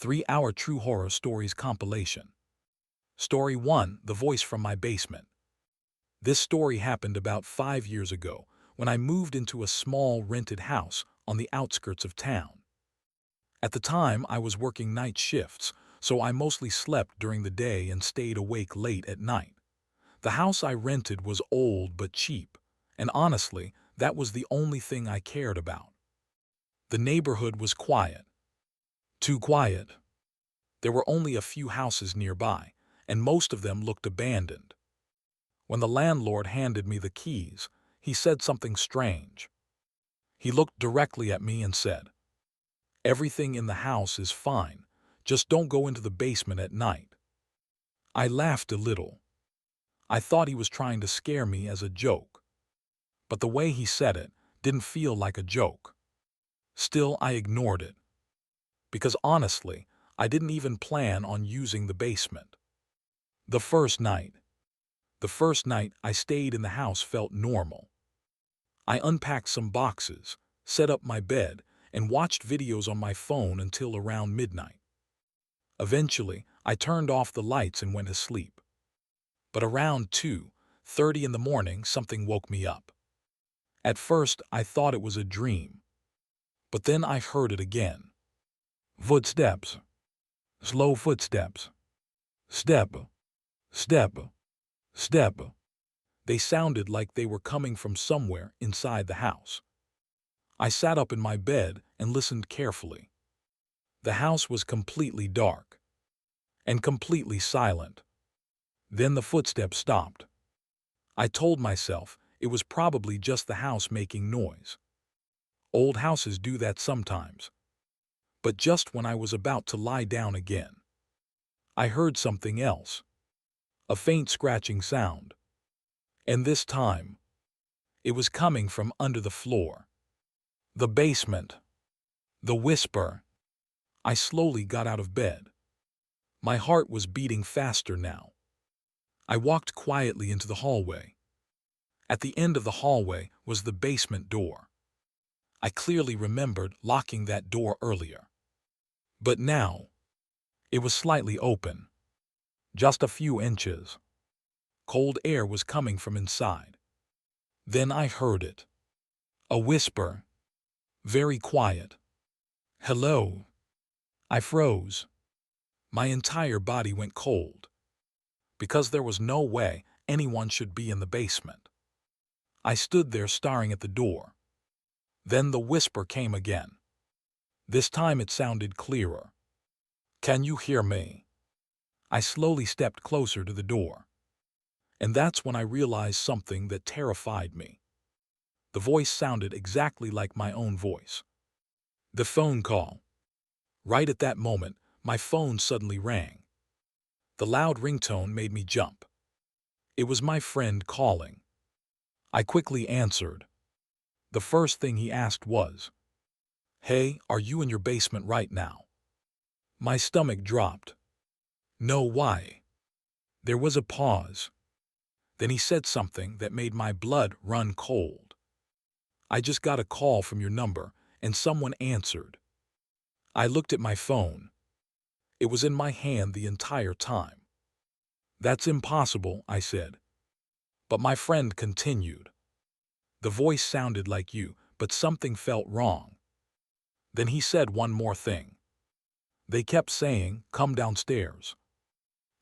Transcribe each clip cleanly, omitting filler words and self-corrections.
3-hour true horror stories compilation. Story 1, The Voice from My Basement. This story happened about 5 years ago when I moved into a small rented house on the outskirts of town. At the time, I was working night shifts, so I mostly slept during the day and stayed awake late at night. The house I rented was old but cheap, and honestly, that was the only thing I cared about. The neighborhood was quiet. Too quiet. There were only a few houses nearby, and most of them looked abandoned. When the landlord handed me the keys, he said something strange. He looked directly at me and said, "Everything in the house is fine, just don't go into the basement at night." I laughed a little. I thought he was trying to scare me as a joke. But the way he said it didn't feel like a joke. Still, I ignored it. Because honestly, I didn't even plan on using the basement. The first night I stayed in the house felt normal. I unpacked some boxes, set up my bed, and watched videos on my phone until around midnight. Eventually, I turned off the lights and went to sleep. But around 2:30 in the morning, something woke me up. At first, I thought it was a dream. But then I heard it again. Footsteps. Slow footsteps. Step. Step. Step. They sounded like they were coming from somewhere inside the house. I sat up in my bed and listened carefully. The house was completely dark and completely silent. Then the footsteps stopped. I told myself it was probably just the house making noise. Old houses do that sometimes. But just when I was about to lie down again, I heard something else. A faint scratching sound. And this time, it was coming from under the floor. The basement. The whisper. I slowly got out of bed. My heart was beating faster now. I walked quietly into the hallway. At the end of the hallway was the basement door. I clearly remembered locking that door earlier. But now, it was slightly open. Just a few inches. Cold air was coming from inside. Then I heard it. A whisper. Very quiet. "Hello." I froze. My entire body went cold. Because there was no way anyone should be in the basement. I stood there staring at the door. Then the whisper came again. This time it sounded clearer. "Can you hear me?" I slowly stepped closer to the door. And that's when I realized something that terrified me. The voice sounded exactly like my own voice. The phone call. Right at that moment, my phone suddenly rang. The loud ringtone made me jump. It was my friend calling. I quickly answered. The first thing he asked was, "Hey, are you in your basement right now?" My stomach dropped. "No, why?" There was a pause. Then he said something that made my blood run cold. "I just got a call from your number, and someone answered." I looked at my phone. It was in my hand the entire time. "That's impossible," I said. But my friend continued. "The voice sounded like you, but something felt wrong." Then he said one more thing. "They kept saying, 'Come downstairs.'"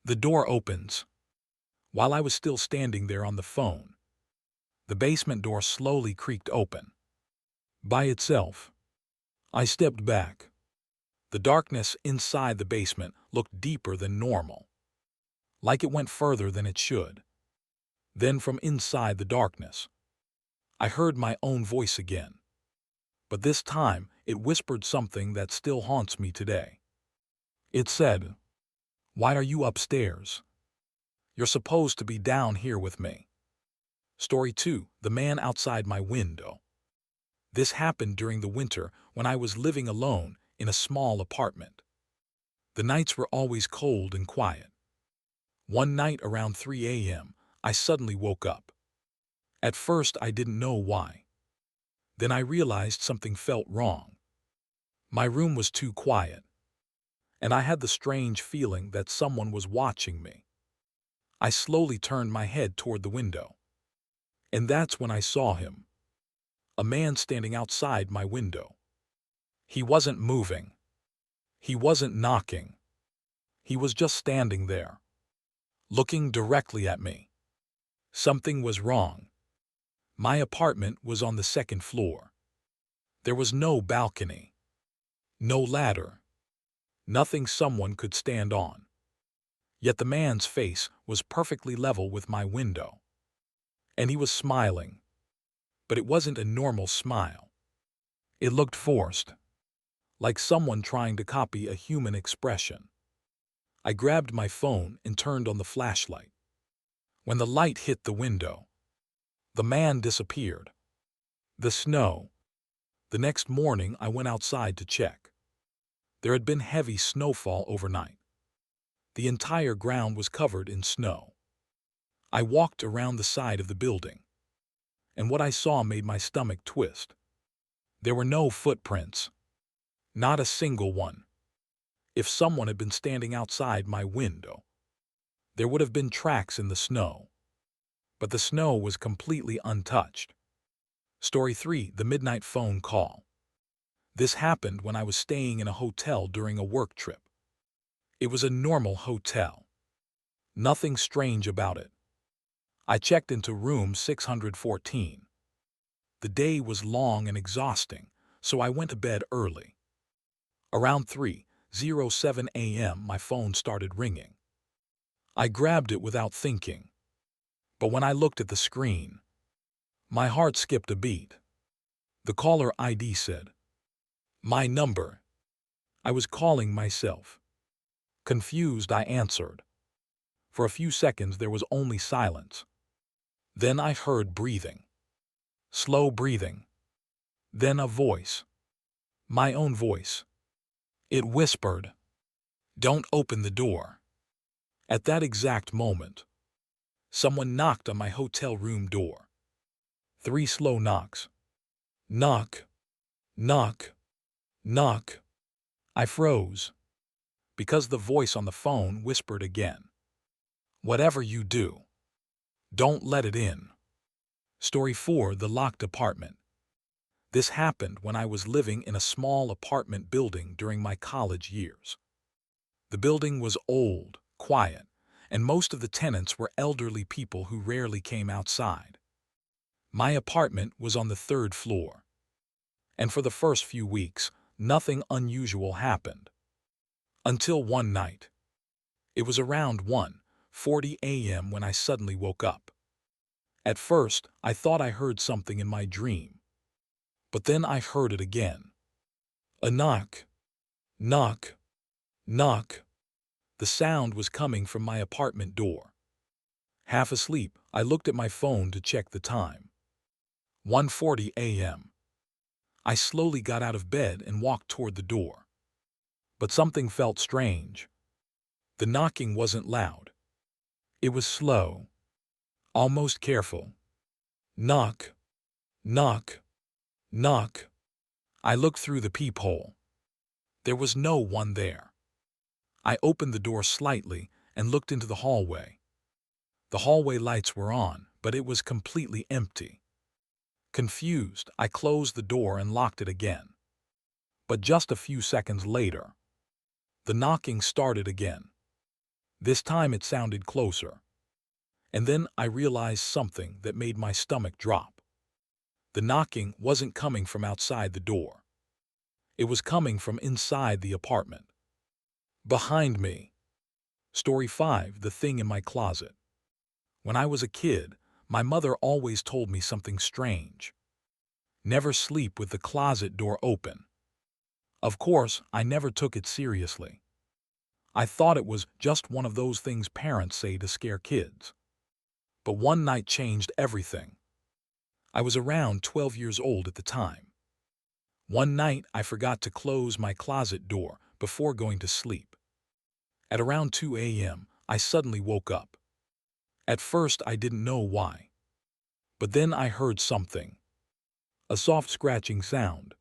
The door opens. While I was still standing there on the phone, the basement door slowly creaked open. By itself. I stepped back. The darkness inside the basement looked deeper than normal. Like it went further than it should. Then from inside the darkness, I heard my own voice again. But this time, it whispered something that still haunts me today. It said, "Why are you upstairs? You're supposed to be down here with me." Story 2, The Man Outside My Window. This happened during the winter when I was living alone in a small apartment. The nights were always cold and quiet. One night around 3 a.m., I suddenly woke up. At first, I didn't know why. Then I realized something felt wrong. My room was too quiet. and I had the strange feeling that someone was watching me. I slowly turned my head toward the window, and that's when I saw him, a man standing outside my window. He wasn't moving. He wasn't knocking. He was just standing there, looking directly at me. Something was wrong. My apartment was on the second floor. There was no balcony, no ladder, nothing someone could stand on. Yet the man's face was perfectly level with my window. And he was smiling. But it wasn't a normal smile. It looked forced, like someone trying to copy a human expression. I grabbed my phone and turned on the flashlight. When the light hit the window, the man disappeared. The snow. The next morning, I went outside to check. There had been heavy snowfall overnight. The entire ground was covered in snow. I walked around the side of the building, and what I saw made my stomach twist. There were no footprints. Not a single one. If someone had been standing outside my window, there would have been tracks in the snow. But the snow was completely untouched. Story 3: The Midnight Phone Call. This happened when I was staying in a hotel during a work trip. It was a normal hotel. Nothing strange about it. I checked into room 614. The day was long and exhausting, so I went to bed early. Around 3:07 a.m. my phone started ringing. I grabbed it without thinking. But when I looked at the screen, my heart skipped a beat. The caller ID said, "My number." I was calling myself. Confused, I answered. For a few seconds there was only silence. Then I heard breathing. Slow breathing. Then a voice. My own voice. It whispered, "Don't open the door." At that exact moment, someone knocked on my hotel room door. 3 slow knocks. Knock, knock, knock. I froze, because the voice on the phone whispered again, "Whatever you do, don't let it in." Story 4: The Locked Apartment. This happened when I was living in a small apartment building during my college years. The building was old, quiet, and most of the tenants were elderly people who rarely came outside. My apartment was on the 3rd floor, and for the first few weeks, nothing unusual happened. Until one night. It was around 1:40 a.m. when I suddenly woke up. At first, I thought I heard something in my dream. But then I heard it again. A knock. Knock. Knock. The sound was coming from my apartment door. Half asleep, I looked at my phone to check the time. 1:40 a.m. I slowly got out of bed and walked toward the door. But something felt strange. The knocking wasn't loud. It was slow, almost careful. Knock. Knock. Knock. I looked through the peephole. There was no one there. I opened the door slightly and looked into the hallway. The hallway lights were on, but it was completely empty. Confused, I closed the door and locked it again. But just a few seconds later, the knocking started again. This time it sounded closer. And then I realized something that made my stomach drop. The knocking wasn't coming from outside the door. It was coming from inside the apartment. Behind me. Story 5: The Thing in My Closet. When I was a kid, my mother always told me something strange. Never sleep with the closet door open. Of course, I never took it seriously. I thought it was just one of those things parents say to scare kids. But one night changed everything. I was around 12 years old at the time. One night, I forgot to close my closet door before going to sleep. At around 2 a.m., I suddenly woke up. At first, I didn't know why. But then I heard something. A soft scratching sound,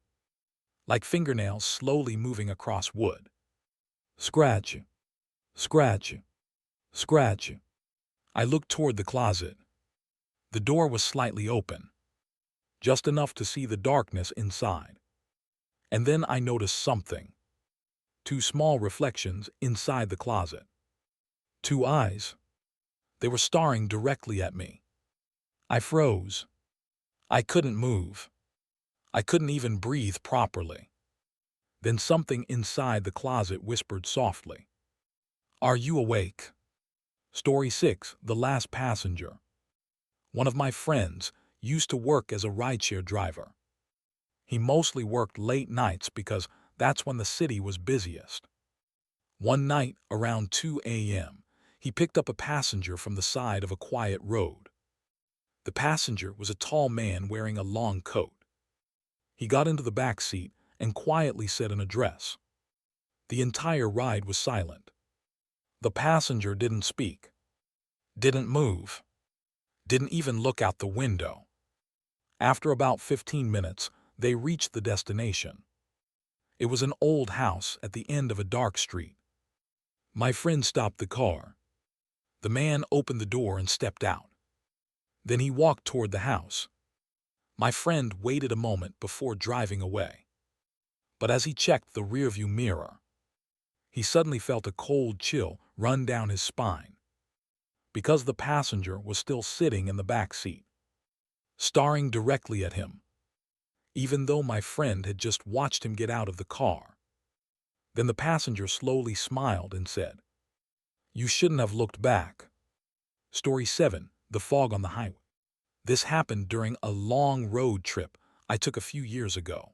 like fingernails slowly moving across wood. Scratch, scratch, scratch. I looked toward the closet. The door was slightly open, just enough to see the darkness inside. And then I noticed something. Two small reflections inside the closet. Two eyes. They were staring directly at me. I froze. I couldn't move. I couldn't even breathe properly. Then something inside the closet whispered softly, "Are you awake?" Story 6, The Last Passenger. One of my friends used to work as a rideshare driver. He mostly worked late nights because that's when the city was busiest. One night, around 2 a.m., he picked up a passenger from the side of a quiet road. The passenger was a tall man wearing a long coat. He got into the back seat and quietly said an address. The entire ride was silent. The passenger didn't speak, didn't move, didn't even look out the window. After about 15 minutes, they reached the destination. It was an old house at the end of a dark street. My friend stopped the car. The man opened the door and stepped out. Then he walked toward the house. My friend waited a moment before driving away. But as he checked the rearview mirror, he suddenly felt a cold chill run down his spine, because the passenger was still sitting in the back seat, staring directly at him, even though my friend had just watched him get out of the car. Then the passenger slowly smiled and said, "You shouldn't have looked back." Story 7, The Fog on the Highway. This happened during a long road trip I took a few years ago.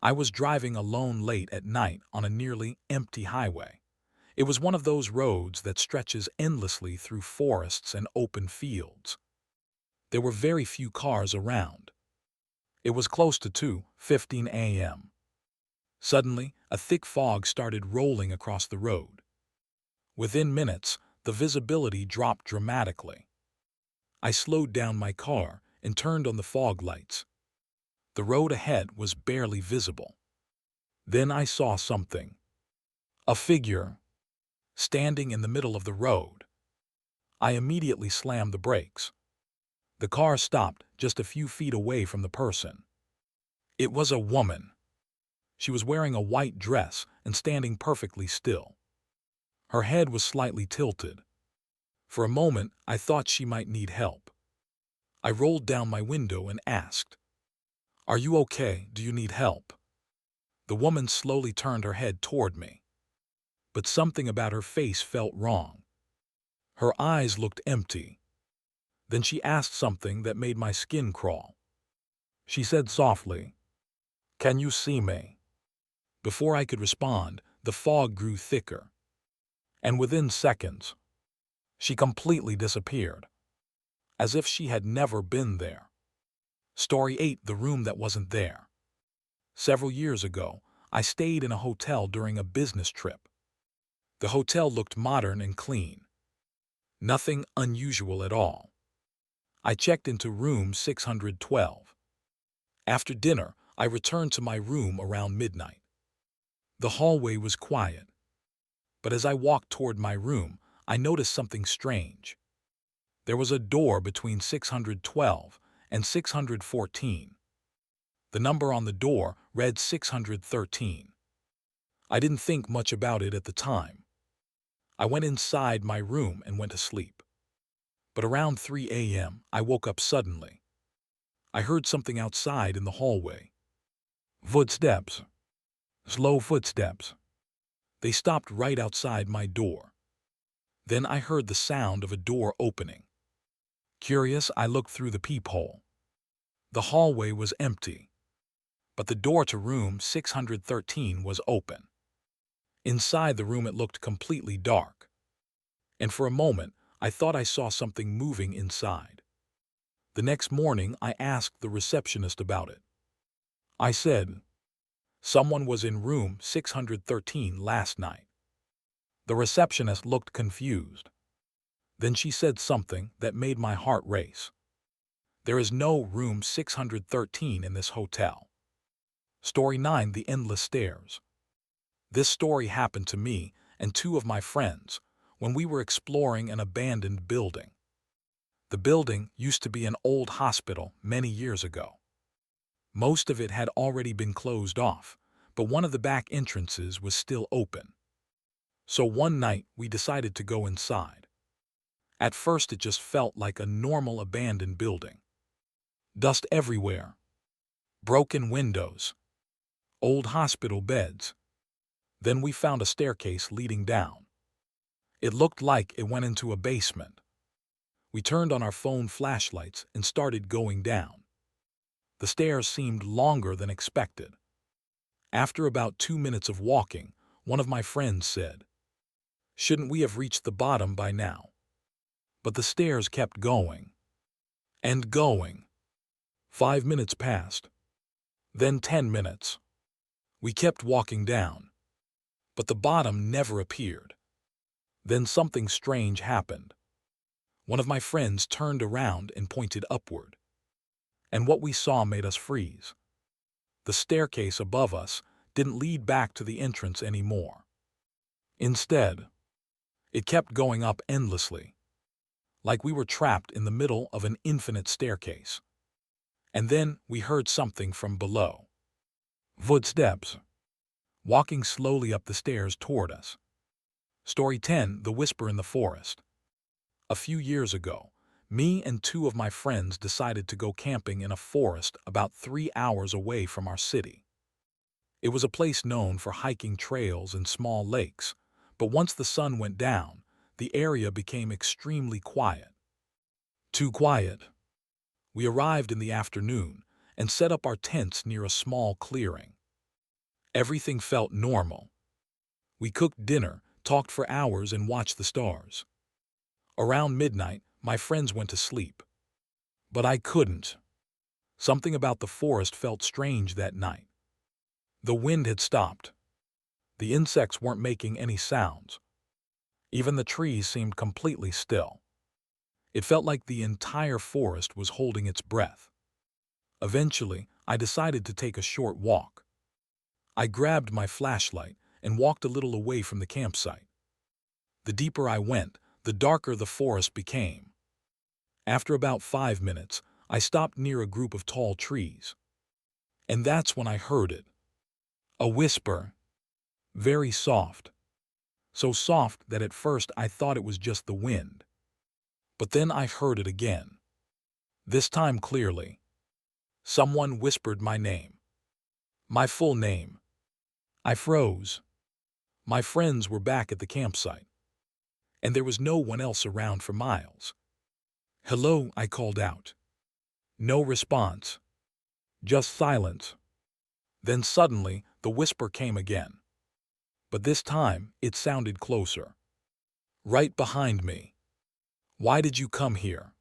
I was driving alone late at night on a nearly empty highway. It was one of those roads that stretches endlessly through forests and open fields. There were very few cars around. It was close to 2:15 a.m. Suddenly, a thick fog started rolling across the road. Within minutes, the visibility dropped dramatically. I slowed down my car and turned on the fog lights. The road ahead was barely visible. Then I saw something. A figure, standing in the middle of the road. I immediately slammed the brakes. The car stopped just a few feet away from the person. It was a woman. She was wearing a white dress and standing perfectly still. Her head was slightly tilted. For a moment, I thought she might need help. I rolled down my window and asked, "Are you okay? Do you need help?" The woman slowly turned her head toward me. But something about her face felt wrong. Her eyes looked empty. Then she asked something that made my skin crawl. She said softly, "Can you see me?" Before I could respond, the fog grew thicker. And within seconds, she completely disappeared, as if she had never been there. Story 8, The Room That Wasn't There. Several years ago, I stayed in a hotel during a business trip. The hotel looked modern and clean. Nothing unusual at all. I checked into room 612. After dinner, I returned to my room around midnight. The hallway was quiet. But as I walked toward my room, I noticed something strange. There was a door between 612 and 614. The number on the door read 613. I didn't think much about it at the time. I went inside my room and went to sleep. But around 3 a.m., I woke up suddenly. I heard something outside in the hallway. Footsteps. Slow footsteps. They stopped right outside my door. Then I heard the sound of a door opening. Curious, I looked through the peephole. The hallway was empty, but the door to room 613 was open. Inside the room it looked completely dark, and for a moment I thought I saw something moving inside. The next morning I asked the receptionist about it. I said, "Someone was in room 613 last night." The receptionist looked confused. Then she said something that made my heart race. "There is no room 613 in this hotel." Story 9, The Endless Stairs. This story happened to me and two of my friends when we were exploring an abandoned building. The building used to be an old hospital many years ago. Most of it had already been closed off, but one of the back entrances was still open. So one night we decided to go inside. At first it just felt like a normal abandoned building. Dust everywhere, broken windows, old hospital beds. Then we found a staircase leading down. It looked like it went into a basement. We turned on our phone flashlights and started going down. The stairs seemed longer than expected. After about 2 minutes of walking, one of my friends said, "Shouldn't we have reached the bottom by now?" But the stairs kept going. And going. 5 minutes passed. Then 10 minutes. We kept walking down. But the bottom never appeared. Then something strange happened. One of my friends turned around and pointed upward. And what we saw made us freeze. The staircase above us didn't lead back to the entrance anymore. Instead, it kept going up endlessly, like we were trapped in the middle of an infinite staircase. And then we heard something from below. Footsteps, walking slowly up the stairs toward us. Story 10, The Whisper in the Forest. A few years ago, me and two of my friends decided to go camping in a forest about 3 hours away from our city. It was a place known for hiking trails and small lakes, but once the sun went down, the area became extremely quiet. Too quiet. We arrived in the afternoon and set up our tents near a small clearing. Everything felt normal. We cooked dinner, talked for hours, and watched the stars. Around midnight, my friends went to sleep. But I couldn't. Something about the forest felt strange that night. The wind had stopped. The insects weren't making any sounds. Even the trees seemed completely still. It felt like the entire forest was holding its breath. Eventually, I decided to take a short walk. I grabbed my flashlight and walked a little away from the campsite. The deeper I went, the darker the forest became. After about 5 minutes, I stopped near a group of tall trees. And that's when I heard it. A whisper. Very soft. So soft that at first I thought it was just the wind. But then I heard it again. This time clearly. Someone whispered my name. My full name. I froze. My friends were back at the campsite. And there was no one else around for miles. "Hello," I called out. No response. Just silence. Then suddenly, the whisper came again. But this time, it sounded closer. Right behind me. "Why did you come here?"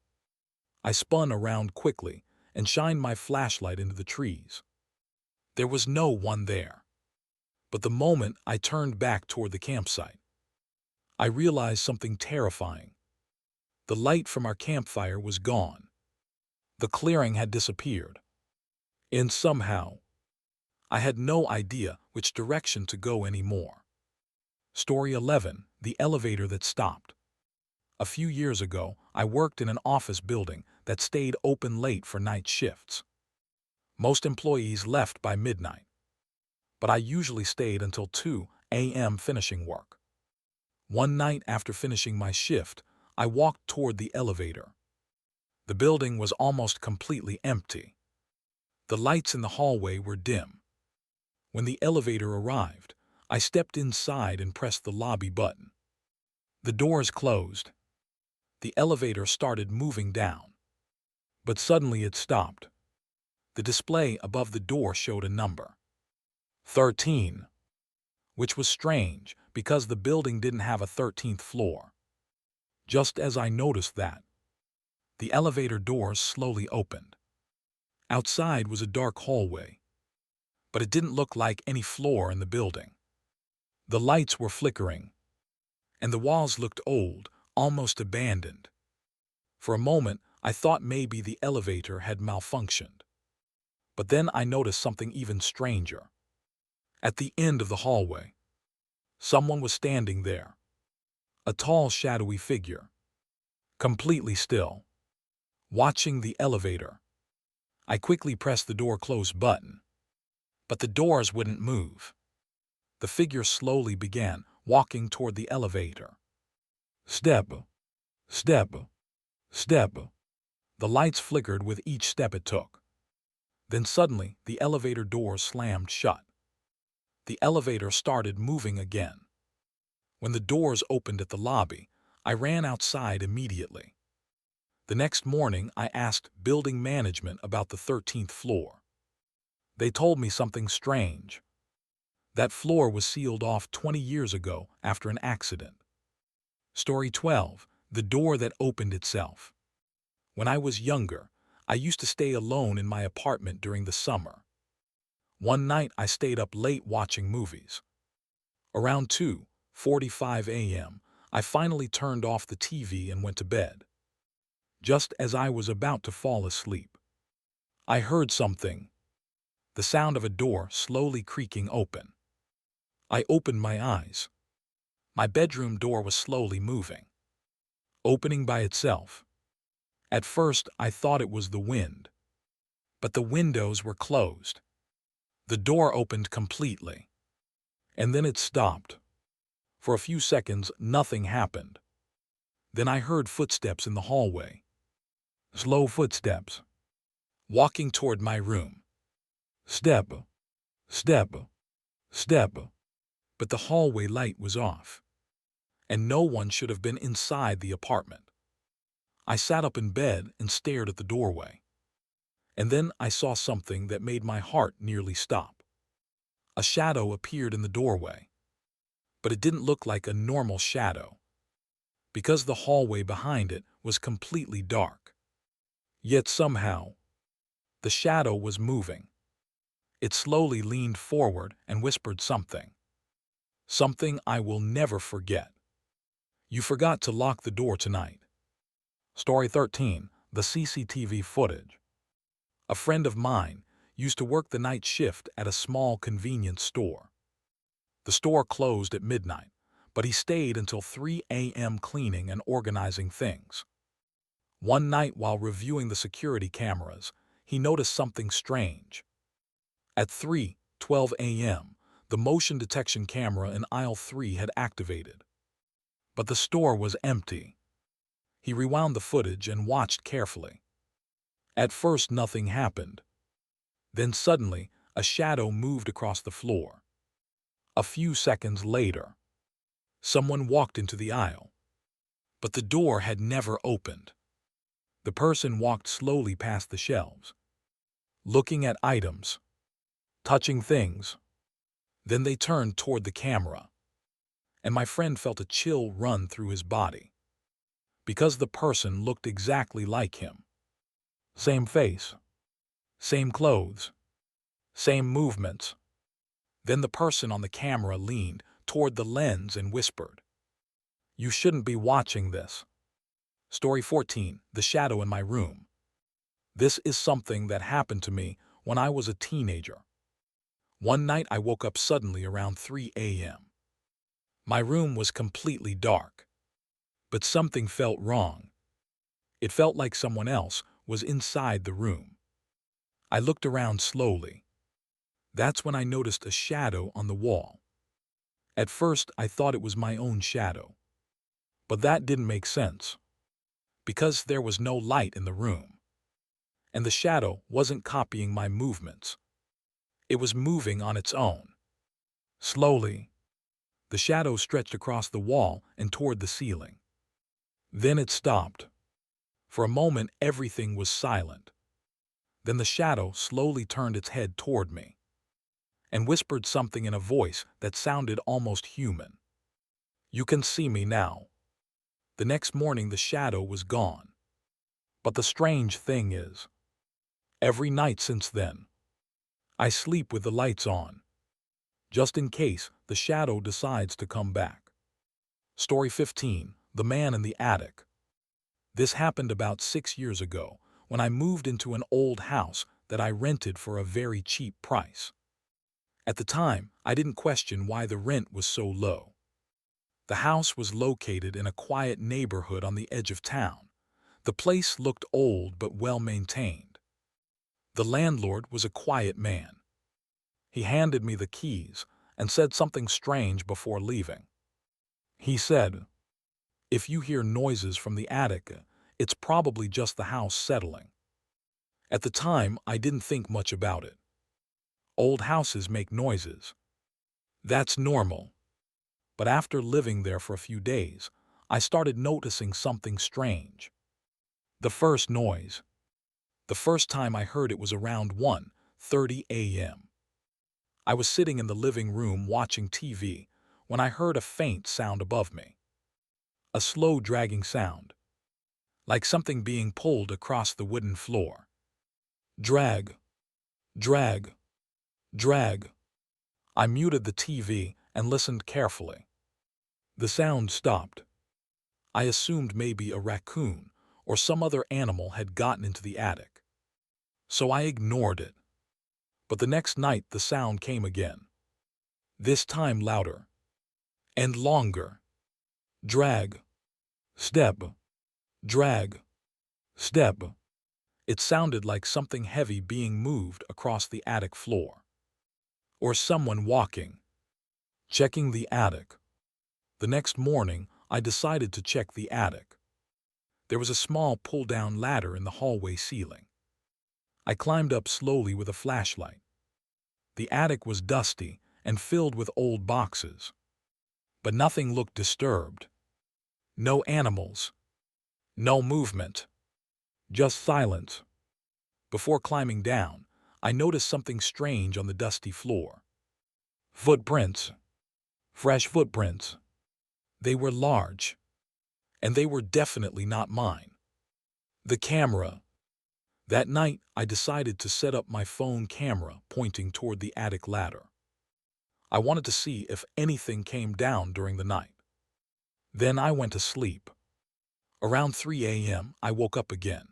I spun around quickly and shined my flashlight into the trees. There was no one there. But the moment I turned back toward the campsite, I realized something terrifying. The light from our campfire was gone. The clearing had disappeared. And somehow, I had no idea which direction to go anymore. Story 11, The Elevator That Stopped. A few years ago, I worked in an office building that stayed open late for night shifts. Most employees left by midnight, but I usually stayed until 2 a.m. finishing work. One night after finishing my shift, I walked toward the elevator. The building was almost completely empty. The lights in the hallway were dim. When the elevator arrived, I stepped inside and pressed the lobby button. The doors closed. The elevator started moving down. But suddenly it stopped. The display above the door showed a number. 13. Which was strange because the building didn't have a 13th floor. Just as I noticed that, the elevator doors slowly opened. Outside was a dark hallway, but it didn't look like any floor in the building. The lights were flickering, and the walls looked old, almost abandoned. For a moment, I thought maybe the elevator had malfunctioned. But then I noticed something even stranger. At the end of the hallway, Someone was standing there, a tall, shadowy figure, completely still, watching the elevator. I quickly pressed the door close button, but the doors wouldn't move. The figure slowly began walking toward the elevator. Step, step, step. The lights flickered with each step it took. Then suddenly, the elevator doors slammed shut. The elevator started moving again. When the doors opened at the lobby, I ran outside immediately. The next morning, I asked building management about the 13th floor. They told me something strange. That floor was sealed off 20 years ago after an accident. Story 12. The door that opened itself. When I was younger, I used to stay alone in my apartment during the summer. One night I stayed up late watching movies. Around 2:45 a.m., I finally turned off the TV and went to bed. Just as I was about to fall asleep, I heard something, the sound of a door slowly creaking open. I opened my eyes. My bedroom door was slowly moving, opening by itself. At first, I thought it was the wind, but the windows were closed. The door opened completely, and then it stopped. For a few seconds, nothing happened. Then I heard footsteps in the hallway. Slow footsteps, walking toward my room. Step, step, step. But the hallway light was off, and no one should have been inside the apartment. I sat up in bed and stared at the doorway. And then I saw something that made my heart nearly stop. A shadow appeared in the doorway, but it didn't look like a normal shadow, because the hallway behind it was completely dark. Yet somehow, the shadow was moving. It slowly leaned forward and whispered something. Something I will never forget. You forgot to lock the door tonight. Story 13. The CCTV footage. A friend of mine used to work the night shift at a small convenience store. The store closed at midnight, but he stayed until 3 a.m. cleaning and organizing things. One night while reviewing the security cameras, he noticed something strange. At 3:12 a.m., the motion detection camera in aisle 3 had activated. But the store was empty. He rewound the footage and watched carefully. At first, nothing happened. Then suddenly, a shadow moved across the floor. A few seconds later, someone walked into the aisle. But the door had never opened. The person walked slowly past the shelves, looking at items, touching things. Then they turned toward the camera, and my friend felt a chill run through his body, because the person looked exactly like him. Same face, same clothes, same movements. Then the person on the camera leaned toward the lens and whispered, "You shouldn't be watching this." Story 14. The shadow in my room. This is something that happened to me when I was a teenager. One night I woke up suddenly around 3 a.m. My room was completely dark, but something felt wrong. It felt like someone else was inside the room. I looked around slowly. That's when I noticed a shadow on the wall. At first, I thought it was my own shadow, but that didn't make sense, because there was no light in the room, and the shadow wasn't copying my movements. It was moving on its own. Slowly, the shadow stretched across the wall and toward the ceiling. Then it stopped. For a moment, everything was silent. Then the shadow slowly turned its head toward me and whispered something in a voice that sounded almost human. "You can see me now." The next morning, the shadow was gone. But the strange thing is, every night since then, I sleep with the lights on, just in case the shadow decides to come back. Story 15. The man in the attic. This happened about 6 years ago when I moved into an old house that I rented for a very cheap price. At the time, I didn't question why the rent was so low. The house was located in a quiet neighborhood on the edge of town. The place looked old but well-maintained. The landlord was a quiet man. He handed me the keys and said something strange before leaving. He said, "If you hear noises from the attic, it's probably just the house settling." At the time, I didn't think much about it. Old houses make noises. That's normal. But after living there for a few days, I started noticing something strange. The first noise. The first time I heard it was around 1:30 a.m. I was sitting in the living room watching TV when I heard a faint sound above me. A slow dragging sound, like something being pulled across the wooden floor. Drag, drag, drag. I muted the TV and listened carefully. The sound stopped. I assumed maybe a raccoon or some other animal had gotten into the attic. So I ignored it. But the next night the sound came again. This time louder. And longer. Drag. Step. Drag. Step. It sounded like something heavy being moved across the attic floor. Or someone walking. Checking the attic. The next morning, I decided to check the attic. There was a small pull-down ladder in the hallway ceiling. I climbed up slowly with a flashlight. The attic was dusty and filled with old boxes. But nothing looked disturbed. No animals. No movement. Just silence. Before climbing down, I noticed something strange on the dusty floor. Footprints. Fresh footprints. They were large. And they were definitely not mine. The camera. That night, I decided to set up my phone camera pointing toward the attic ladder. I wanted to see if anything came down during the night. Then I went to sleep. Around 3 a.m., I woke up again.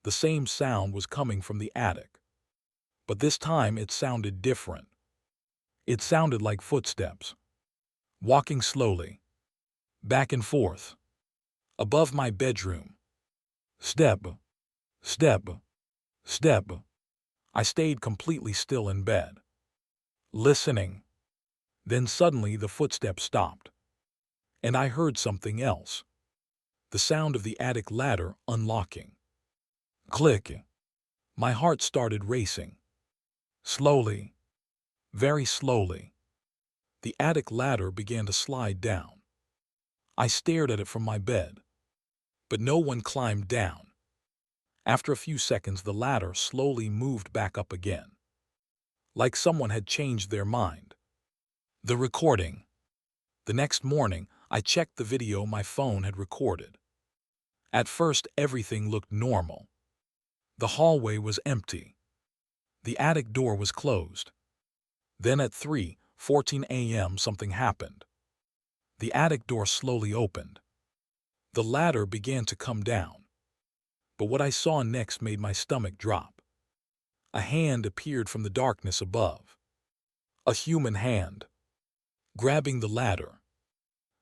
The same sound was coming from the attic. But this time it sounded different. It sounded like footsteps. Walking slowly. Back and forth. Above my bedroom. Step. Step. Step. I stayed completely still in bed. Listening. Then suddenly the footsteps stopped. And I heard something else. The sound of the attic ladder unlocking. Click. My heart started racing. Slowly. Very slowly. The attic ladder began to slide down. I stared at it from my bed. But no one climbed down. After a few seconds, the ladder slowly moved back up again. Like someone had changed their mind. The recording. The next morning, I checked the video my phone had recorded. At first, everything looked normal. The hallway was empty. The attic door was closed. Then at 3:14 a.m. something happened. The attic door slowly opened. The ladder began to come down. But what I saw next made my stomach drop. A hand appeared from the darkness above. A human hand. Grabbing the ladder.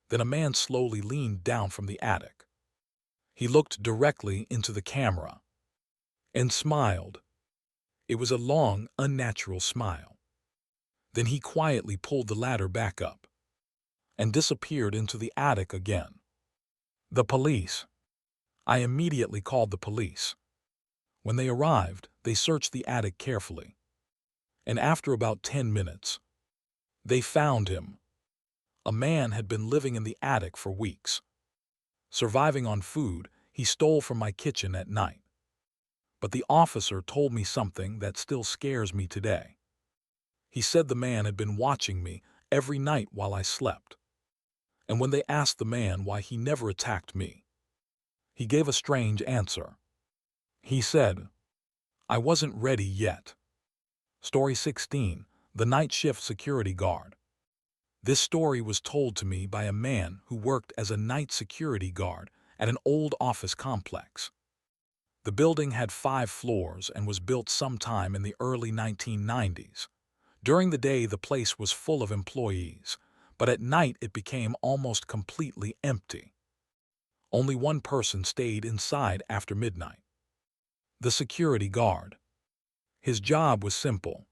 Then a man slowly leaned down from the attic. He looked directly into the camera. And smiled. It was a long, unnatural smile. Then he quietly pulled the ladder back up. And disappeared into the attic again. The police. I immediately called the police. When they arrived, they searched the attic carefully. And after about 10 minutes, they found him. A man had been living in the attic for weeks. Surviving on food he stole from my kitchen at night. But the officer told me something that still scares me today. He said the man had been watching me every night while I slept. And when they asked the man why he never attacked me, he gave a strange answer. He said, "I wasn't ready yet." Story 16, The Night Shift Security Guard. This story was told to me by a man who worked as a night security guard at an old office complex. The building had 5 floors and was built sometime in the early 1990s, During the day, the place was full of employees, but at night it became almost completely empty. Only one person stayed inside after midnight: the security guard. His job was simple: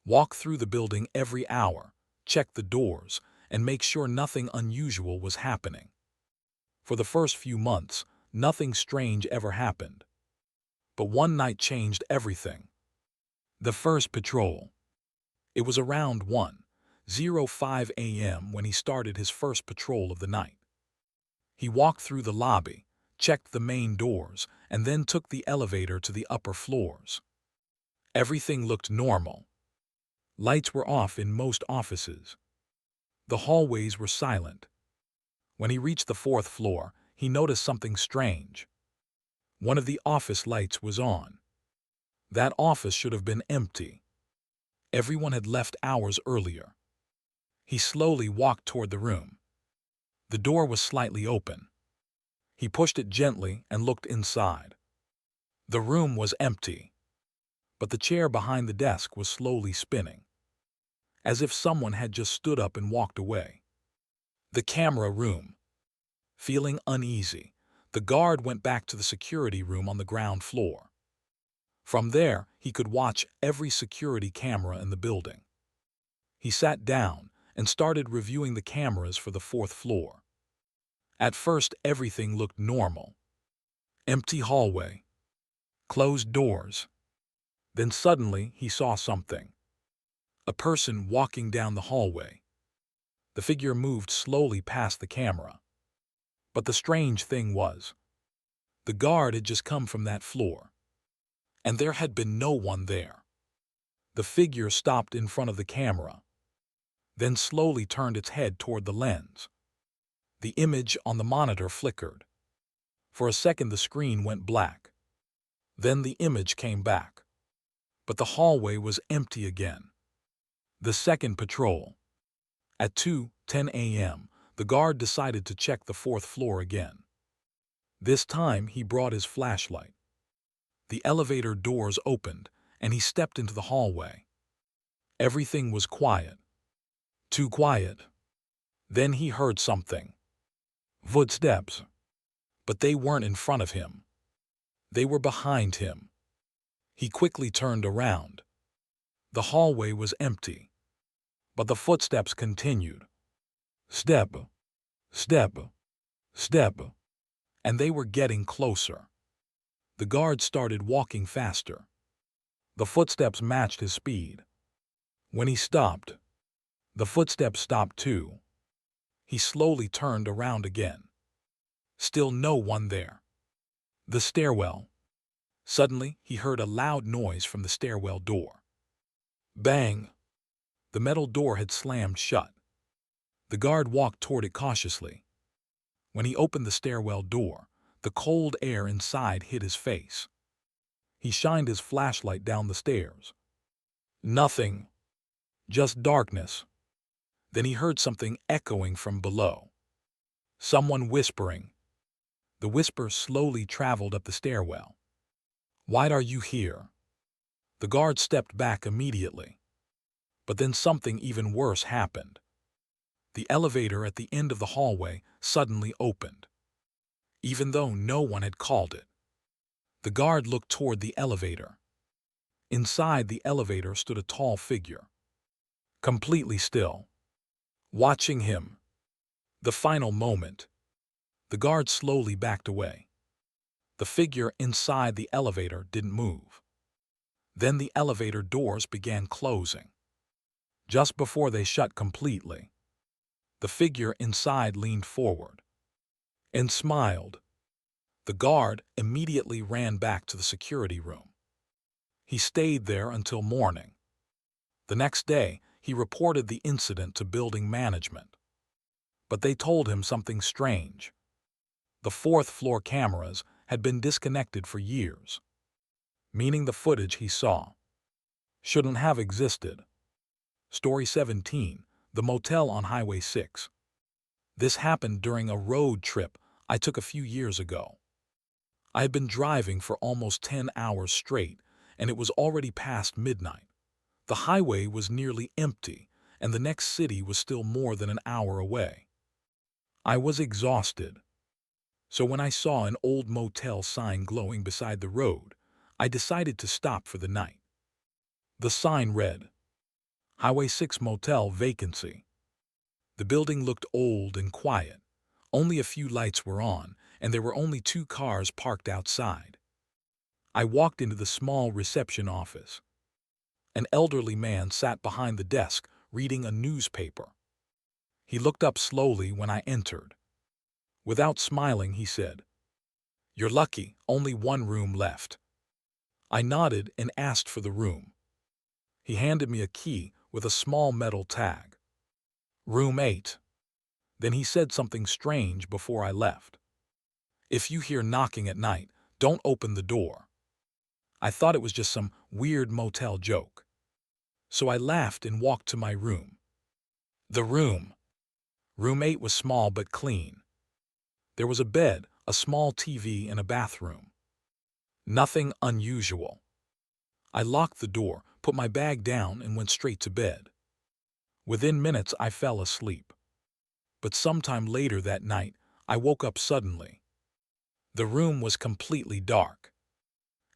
walk through the building every hour, check the doors, and make sure nothing unusual was happening. For the first few months, nothing strange ever happened. But one night changed everything. The first patrol. It was around 1:05 a.m. when he started his first patrol of the night. He walked through the lobby, checked the main doors, and then took the elevator to the upper floors. Everything looked normal. Lights were off in most offices. The hallways were silent. When he reached the fourth floor, he noticed something strange. One of the office lights was on. That office should have been empty. Everyone had left hours earlier. He slowly walked toward the room. The door was slightly open. He pushed it gently and looked inside. The room was empty, but the chair behind the desk was slowly spinning, as if someone had just stood up and walked away. The camera room. Feeling uneasy, the guard went back to the security room on the ground floor. From there, he could watch every security camera in the building. He sat down and started reviewing the cameras for the fourth floor. At first, everything looked normal. Empty hallway, closed doors. Then suddenly, he saw something. A person walking down the hallway. The figure moved slowly past the camera. But the strange thing was, the guard had just come from that floor, and there had been no one there. The figure stopped in front of the camera, then slowly turned its head toward the lens. The image on the monitor flickered. For a second, the screen went black. Then the image came back. But the hallway was empty again. The second patrol. At 2:10 a.m., the guard decided to check the fourth floor again. This time, he brought his flashlight. The elevator doors opened, and he stepped into the hallway. Everything was quiet. Too quiet. Then he heard something. Footsteps. But they weren't in front of him. They were behind him. He quickly turned around. The hallway was empty. But the footsteps continued. Step, step, step. And they were getting closer. The guard started walking faster. The footsteps matched his speed. When he stopped, the footsteps stopped too. He slowly turned around again. Still no one there. The stairwell. Suddenly, he heard a loud noise from the stairwell door. Bang! The metal door had slammed shut. The guard walked toward it cautiously. When he opened the stairwell door, the cold air inside hit his face. He shined his flashlight down the stairs. Nothing. Just darkness. Then he heard something echoing from below. Someone whispering. The whisper slowly traveled up the stairwell. Why are you here? The guard stepped back immediately. But then something even worse happened. The elevator at the end of the hallway suddenly opened, even though no one had called it. The guard looked toward the elevator. Inside the elevator stood a tall figure, completely still, watching him. The final moment. The guard slowly backed away. The figure inside the elevator didn't move. Then the elevator doors began closing. Just before they shut completely, the figure inside leaned forward and smiled. The guard immediately ran back to the security room. He stayed there until morning. The next day, he reported the incident to building management. But they told him something strange. The fourth floor cameras had been disconnected for years, meaning the footage he saw shouldn't have existed. Story 17, The Motel on Highway 6. This happened during a road trip I took a few years ago. I had been driving for almost 10 hours straight, and it was already past midnight. The highway was nearly empty, and the next city was still more than an hour away. I was exhausted. So when I saw an old motel sign glowing beside the road, I decided to stop for the night. The sign read, Highway 6 Motel Vacancy. The building looked old and quiet. Only a few lights were on, and there were only 2 cars parked outside. I walked into the small reception office. An elderly man sat behind the desk, reading a newspaper. He looked up slowly when I entered. Without smiling, he said, "You're lucky, only 1 room left." I nodded and asked for the room. He handed me a key with a small metal tag. Room 8. Then he said something strange before I left. "If you hear knocking at night, don't open the door." I thought it was just some weird motel joke. So I laughed and walked to my room. The room. Room 8 was small but clean. There was a bed, a small TV, and a bathroom. Nothing unusual. I locked the door, put my bag down, and went straight to bed. Within minutes, I fell asleep. But sometime later that night, I woke up suddenly. The room was completely dark.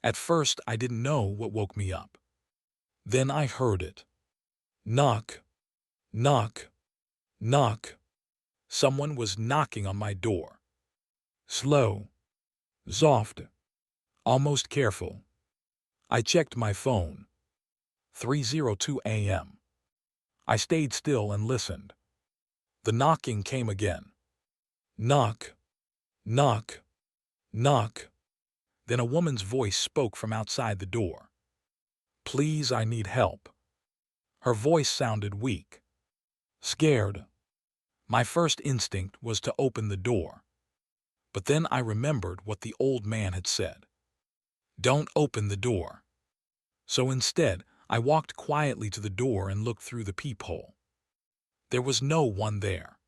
At first, I didn't know what woke me up. Then I heard it. Knock, knock, knock. Someone was knocking on my door. Slow, soft, almost careful. I checked my phone. 3:02 a.m. I stayed still and listened. The knocking came again. Knock, knock, knock. Then a woman's voice spoke from outside the door. "Please, I need help." Her voice sounded weak. Scared. My first instinct was to open the door. But then I remembered what the old man had said. Don't open the door. So instead, I walked quietly to the door and looked through the peephole. There was no one there.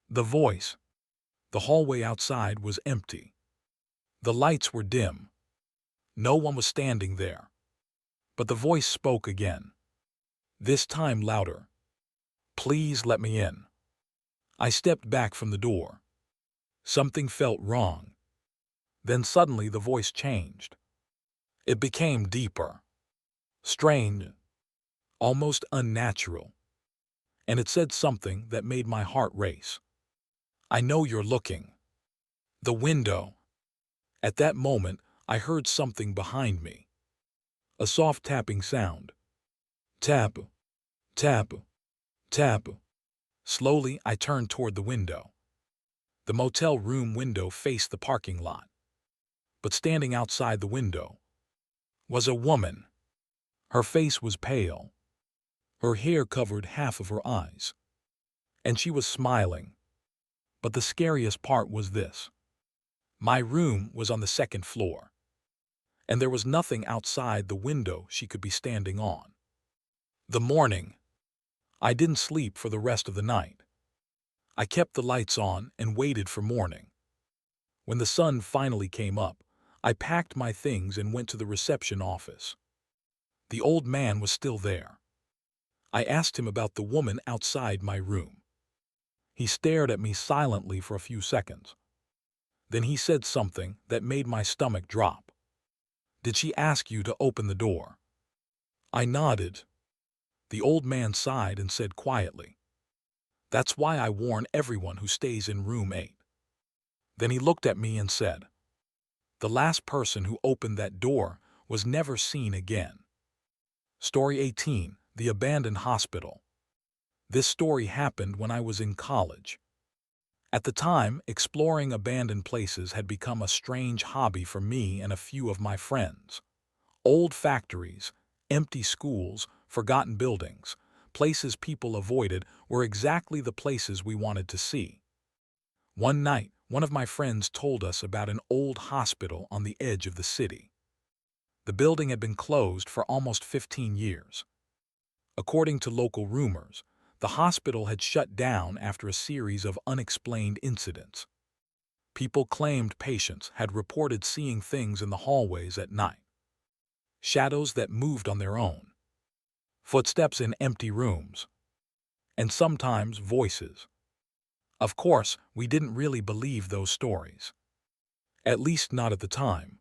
The hallway outside was empty. The lights were dim. No one was standing there. But the voice spoke again. This time louder. "Please let me in." I stepped back from the door. Something felt wrong. Then suddenly the voice changed. It became deeper, strange, almost unnatural. And it said something that made my heart race. "I know you're looking." The window. At that moment, I heard something behind me. A soft tapping sound. Tap, tap, tap. Slowly, I turned toward the window. The motel room window faced the parking lot. But standing outside the window was a woman. Her face was pale. Her hair covered half of her eyes. And she was smiling. But the scariest part was this. My room was on the 2nd floor. And there was nothing outside the window she could be standing on. The morning. I didn't sleep for the rest of the night. I kept the lights on and waited for morning. When the sun finally came up, I packed my things and went to the reception office. The old man was still there. I asked him about the woman outside my room. He stared at me silently for a few seconds. Then he said something that made my stomach drop. "Did she ask you to open the door?" I nodded. The old man sighed and said quietly, "That's why I warn everyone who stays in room 8. Then he looked at me and said, "The last person who opened that door was never seen again." Story 18, The Abandoned Hospital. This story happened when I was in college. At the time, exploring abandoned places had become a strange hobby for me and a few of my friends. Old factories, empty schools, forgotten buildings, places people avoided were exactly the places we wanted to see. One night, one of my friends told us about an old hospital on the edge of the city. The building had been closed for almost 15 years. According to local rumors, the hospital had shut down after a series of unexplained incidents. People claimed patients had reported seeing things in the hallways at night. Shadows that moved on their own. footsteps in empty rooms, and sometimes voices. Of course, we didn't really believe those stories. At least not at the time.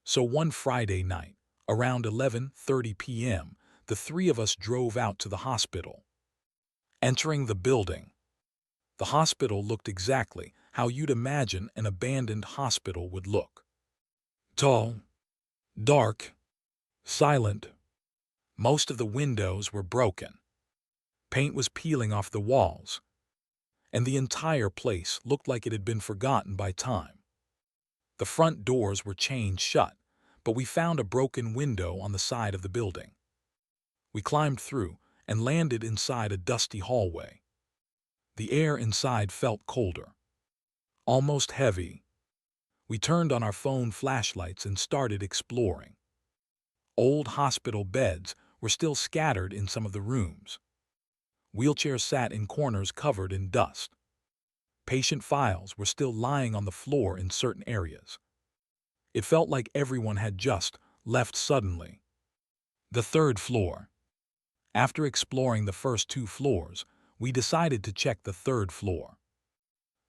So one Friday night, around 11:30 p.m., the three of us drove out to the hospital. Entering the building, the hospital looked exactly how you'd imagine an abandoned hospital would look. Tall, dark, silent. Most of the windows were broken. Paint was peeling off the walls, and the entire place looked like it had been forgotten by time. The front doors were chained shut, but we found a broken window on the side of the building. We climbed through and landed inside a dusty hallway. The air inside felt colder, almost heavy. We turned on our phone flashlights and started exploring. Old hospital beds were still scattered in some of the rooms. Wheelchairs sat in corners covered in dust. Patient files were still lying on the floor in certain areas. It felt like everyone had just left suddenly. The third floor. After exploring the first two floors, we decided to check the third floor.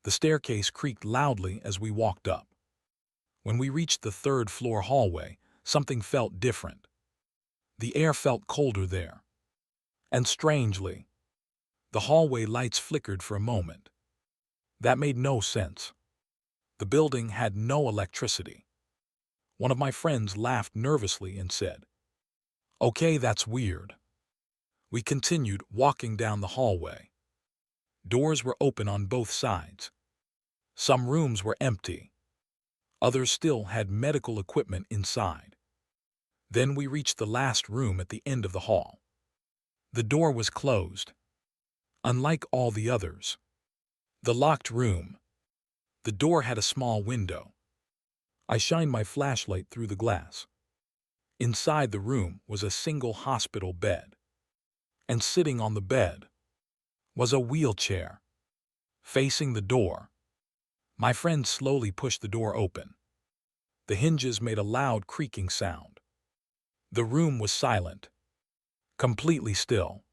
The staircase creaked loudly as we walked up. When we reached the third floor hallway, something felt different. The air felt colder there. And strangely, the hallway lights flickered for a moment. That made no sense. The building had no electricity. One of my friends laughed nervously and said, "Okay, that's weird." We continued walking down the hallway. Doors were open on both sides. Some rooms were empty. Others still had medical equipment inside. Then we reached the last room at the end of the hall. The door was closed. Unlike all the others. The locked room. The door had a small window. I shined my flashlight through the glass. Inside the room was a single hospital bed. And sitting on the bed was a wheelchair. Facing the door. My friend slowly pushed the door open. The hinges made a loud creaking sound. The room was silent. Completely still.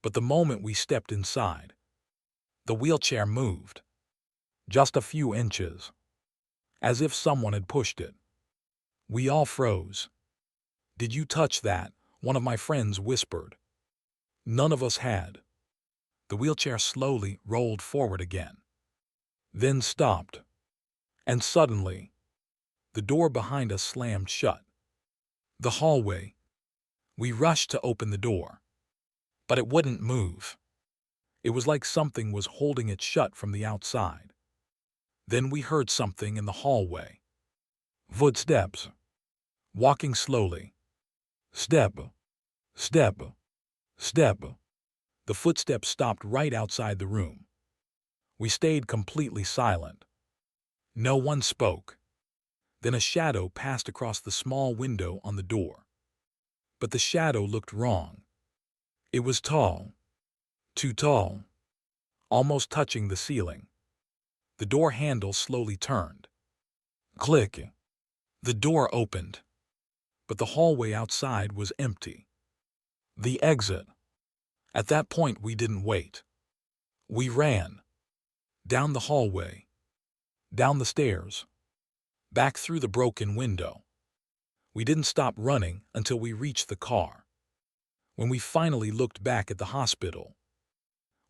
But the moment we stepped inside, the wheelchair moved. Just a few inches. As if someone had pushed it. We all froze. "Did you touch that?" one of my friends whispered. None of us had. The wheelchair slowly rolled forward again. Then stopped. And suddenly, the door behind us slammed shut. The hallway. We rushed to open the door. But it wouldn't move. It was like something was holding it shut from the outside. Then we heard something in the hallway. Footsteps. Walking slowly. Step. Step. Step. The footsteps stopped right outside the room. We stayed completely silent. No one spoke. Then a shadow passed across the small window on the door. But the shadow looked wrong. It was tall. Too tall. Almost touching the ceiling. The door handle slowly turned. Click. The door opened. But the hallway outside was empty. The exit. At that point we didn't wait. We ran. Down the hallway. Down the stairs. Back through the broken window. We didn't stop running until we reached the car. When we finally looked back at the hospital,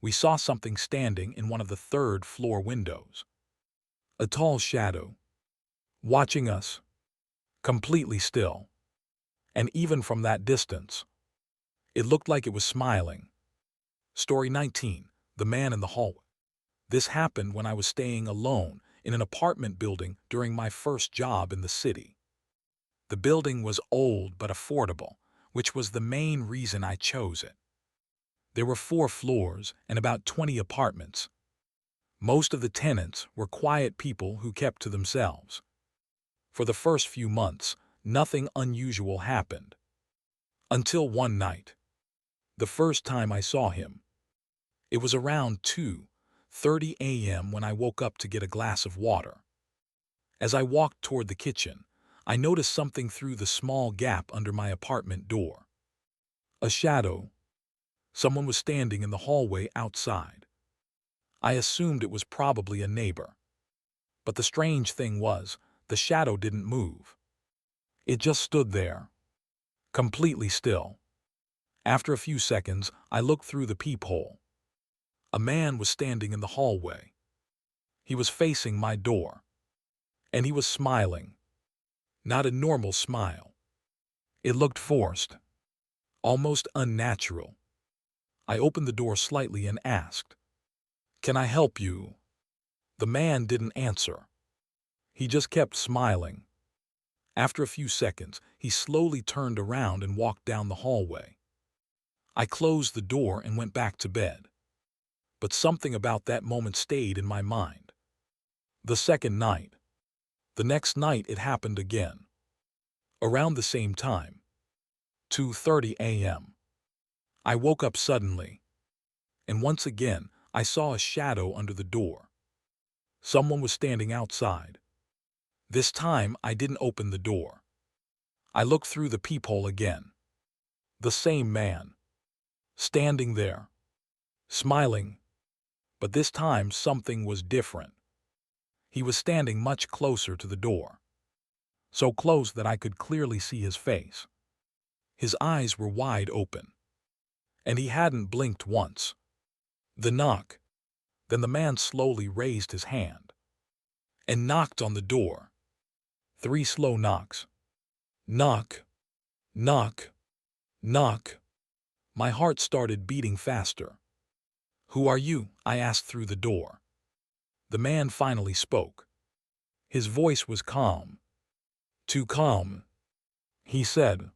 we saw something standing in one of the third-floor windows. A tall shadow. Watching us. Completely still. And even from that distance, it looked like it was smiling. Story 19. The Man in the Hallway. This happened when I was staying alone in an apartment building during my first job in the city. The building was old but affordable, which was the main reason I chose it. There were 4 floors and about 20 apartments. Most of the tenants were quiet people who kept to themselves. For the first few months, nothing unusual happened. Until one night. The first time I saw him. It was around 2:30 a.m. when I woke up to get a glass of water. As I walked toward the kitchen, I noticed something through the small gap under my apartment door. A shadow. Someone was standing in the hallway outside. I assumed it was probably a neighbor. But the strange thing was, the shadow didn't move. It just stood there, completely still. After a few seconds, I looked through the peephole. A man was standing in the hallway. He was facing my door. And he was smiling. Not a normal smile. It looked forced, almost unnatural. I opened the door slightly and asked, "Can I help you?" The man didn't answer. He just kept smiling. After a few seconds, he slowly turned around and walked down the hallway. I closed the door and went back to bed. But something about that moment stayed in my mind. The second night. The next night it happened again. Around the same time. 2:30 a.m. I woke up suddenly. And once again, I saw a shadow under the door. Someone was standing outside. This time, I didn't open the door. I looked through the peephole again. The same man. Standing there. Smiling. But this time, something was different. He was standing much closer to the door. So close that I could clearly see his face. His eyes were wide open. And he hadn't blinked once. The knock. Then the man slowly raised his hand. And knocked on the door. 3 slow knocks. Knock. Knock. Knock. My heart started beating faster. "Who are you?" I asked through the door. The man finally spoke. His voice was calm. Too calm. He said,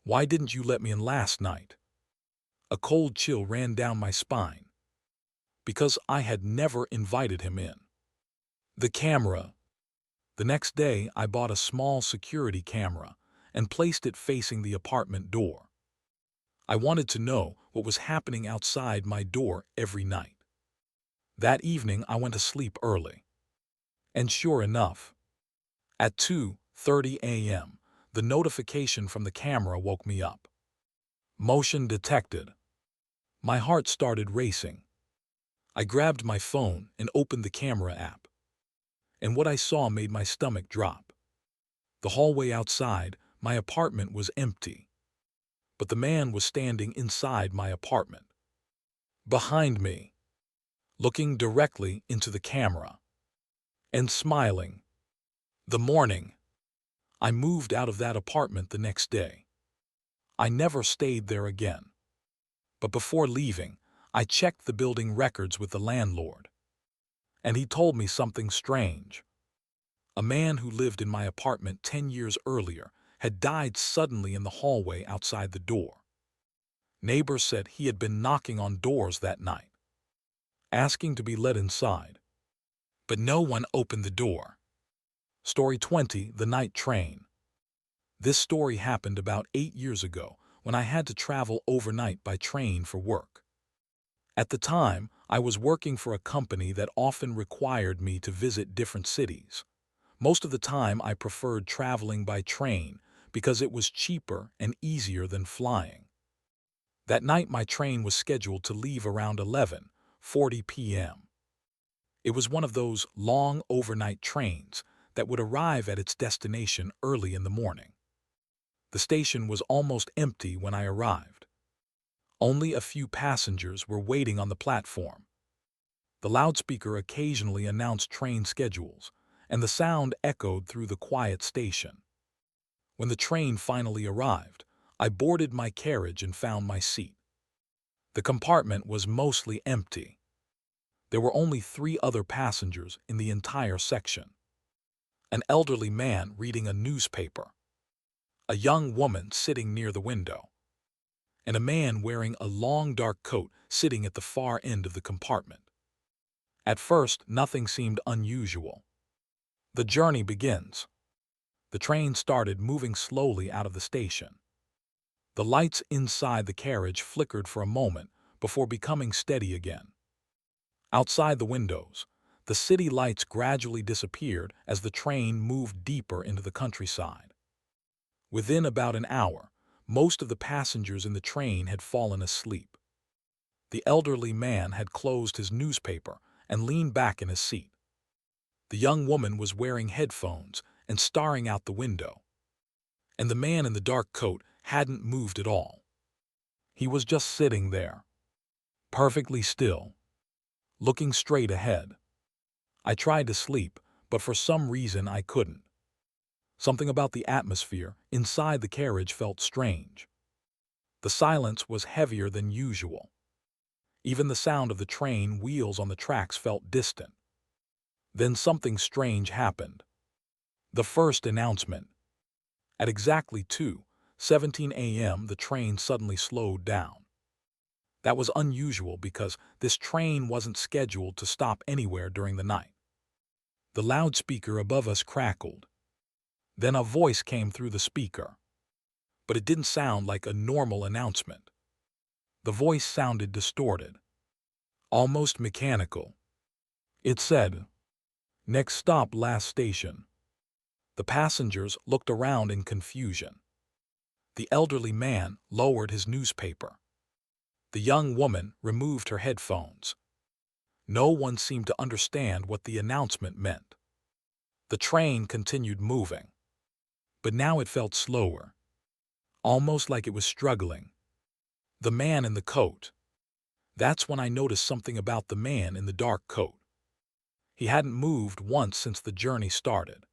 "Why didn't you let me in last night?" A cold chill ran down my spine. Because I had never invited him in. The camera. The next day, I bought a small security camera and placed it facing the apartment door. I wanted to know what was happening outside my door every night. That evening, I went to sleep early. And sure enough, at 2:30 a.m., the notification from the camera woke me up. Motion detected. My heart started racing. I grabbed my phone and opened the camera app. And what I saw made my stomach drop. The hallway outside my apartment was empty. But the man was standing inside my apartment. Behind me. Looking directly into the camera. And smiling. The morning. I moved out of that apartment the next day. I never stayed there again. But before leaving, I checked the building records with the landlord. And he told me something strange. A man who lived in my apartment 10 years earlier had died suddenly in the hallway outside the door. Neighbors said he had been knocking on doors that night, asking to be let inside. But no one opened the door. Story 20, The Night Train. This story happened about 8 years ago when I had to travel overnight by train for work. At the time, I was working for a company that often required me to visit different cities. Most of the time, I preferred traveling by train because it was cheaper and easier than flying. That night, my train was scheduled to leave around 11:40 p.m. It was one of those long overnight trains that would arrive at its destination early in the morning. The station was almost empty when I arrived. Only a few passengers were waiting on the platform. The loudspeaker occasionally announced train schedules, and the sound echoed through the quiet station. When the train finally arrived, I boarded my carriage and found my seat. The compartment was mostly empty. There were only 3 other passengers in the entire section. An elderly man reading a newspaper, a young woman sitting near the window, and a man wearing a long dark coat sitting at the far end of the compartment. At first, nothing seemed unusual. The journey begins. The train started moving slowly out of the station. The lights inside the carriage flickered for a moment before becoming steady again. Outside the windows, the city lights gradually disappeared as the train moved deeper into the countryside. Within about an hour, Most of the passengers in the train had fallen asleep. The elderly man had closed his newspaper and leaned back in his seat. The young woman was wearing headphones and staring out the window. And the man in the dark coat hadn't moved at all. He was just sitting there, perfectly still, looking straight ahead. I tried to sleep, but for some reason I couldn't. Something about the atmosphere inside the carriage felt strange. The silence was heavier than usual. Even the sound of the train wheels on the tracks felt distant. Then something strange happened. The first announcement. At exactly 2:17 a.m., the train suddenly slowed down. That was unusual because this train wasn't scheduled to stop anywhere during the night. The loudspeaker above us crackled. Then a voice came through the speaker. But it didn't sound like a normal announcement. The voice sounded distorted, almost mechanical. It said, "Next stop, last station." The passengers looked around in confusion. The elderly man lowered his newspaper. The young woman removed her headphones. No one seemed to understand what the announcement meant. The train continued moving, but now it felt slower, almost like it was struggling. The man in the coat. That's when I noticed something about the man in the dark coat. He hadn't moved once since the journey started.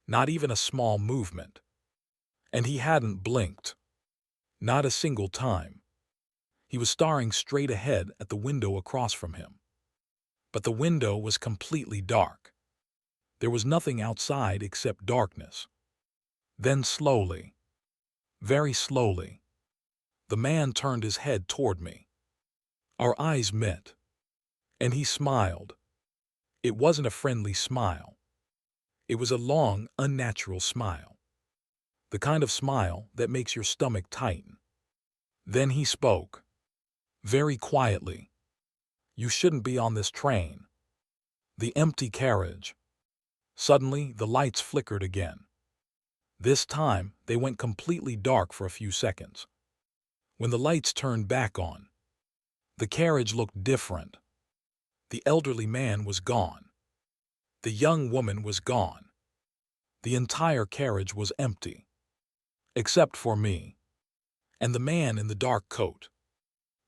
Not even a small movement. And he hadn't blinked. Not a single time. He was staring straight ahead at the window across from him. But the window was completely dark. There was nothing outside except darkness. Then slowly, very slowly, the man turned his head toward me. Our eyes met, and he smiled. It wasn't a friendly smile. It was a long, unnatural smile. The kind of smile that makes your stomach tighten. Then he spoke, very quietly. "You shouldn't be on this train." The empty carriage. Suddenly, the lights flickered again. This time, they went completely dark for a few seconds. When the lights turned back on, the carriage looked different. The elderly man was gone. The young woman was gone. The entire carriage was empty. Except for me. And the man in the dark coat.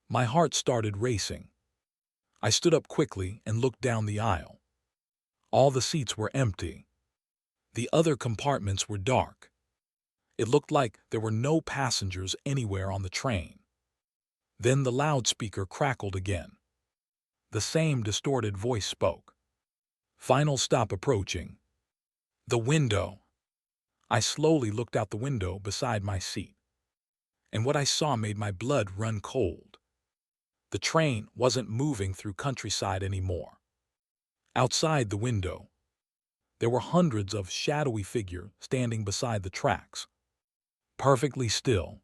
My heart started racing. I stood up quickly and looked down the aisle. All the seats were empty. The other compartments were dark. It looked like there were no passengers anywhere on the train. Then the loudspeaker crackled again. The same distorted voice spoke. "Final stop approaching." The window. I slowly looked out the window beside my seat. And what I saw made my blood run cold. The train wasn't moving through countryside anymore. Outside the window, there were hundreds of shadowy figures standing beside the tracks, perfectly still,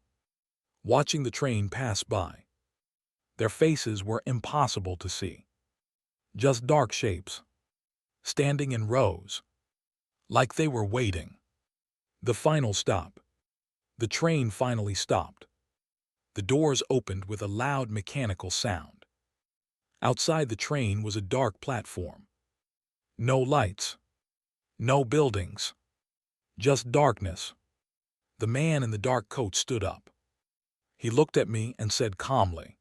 watching the train pass by. Their faces were impossible to see. Just dark shapes, standing in rows, like they were waiting. The final stop. The train finally stopped. The doors opened with a loud mechanical sound. Outside the train was a dark platform. No lights. No buildings. Just darkness. The man in the dark coat stood up. He looked at me and said calmly,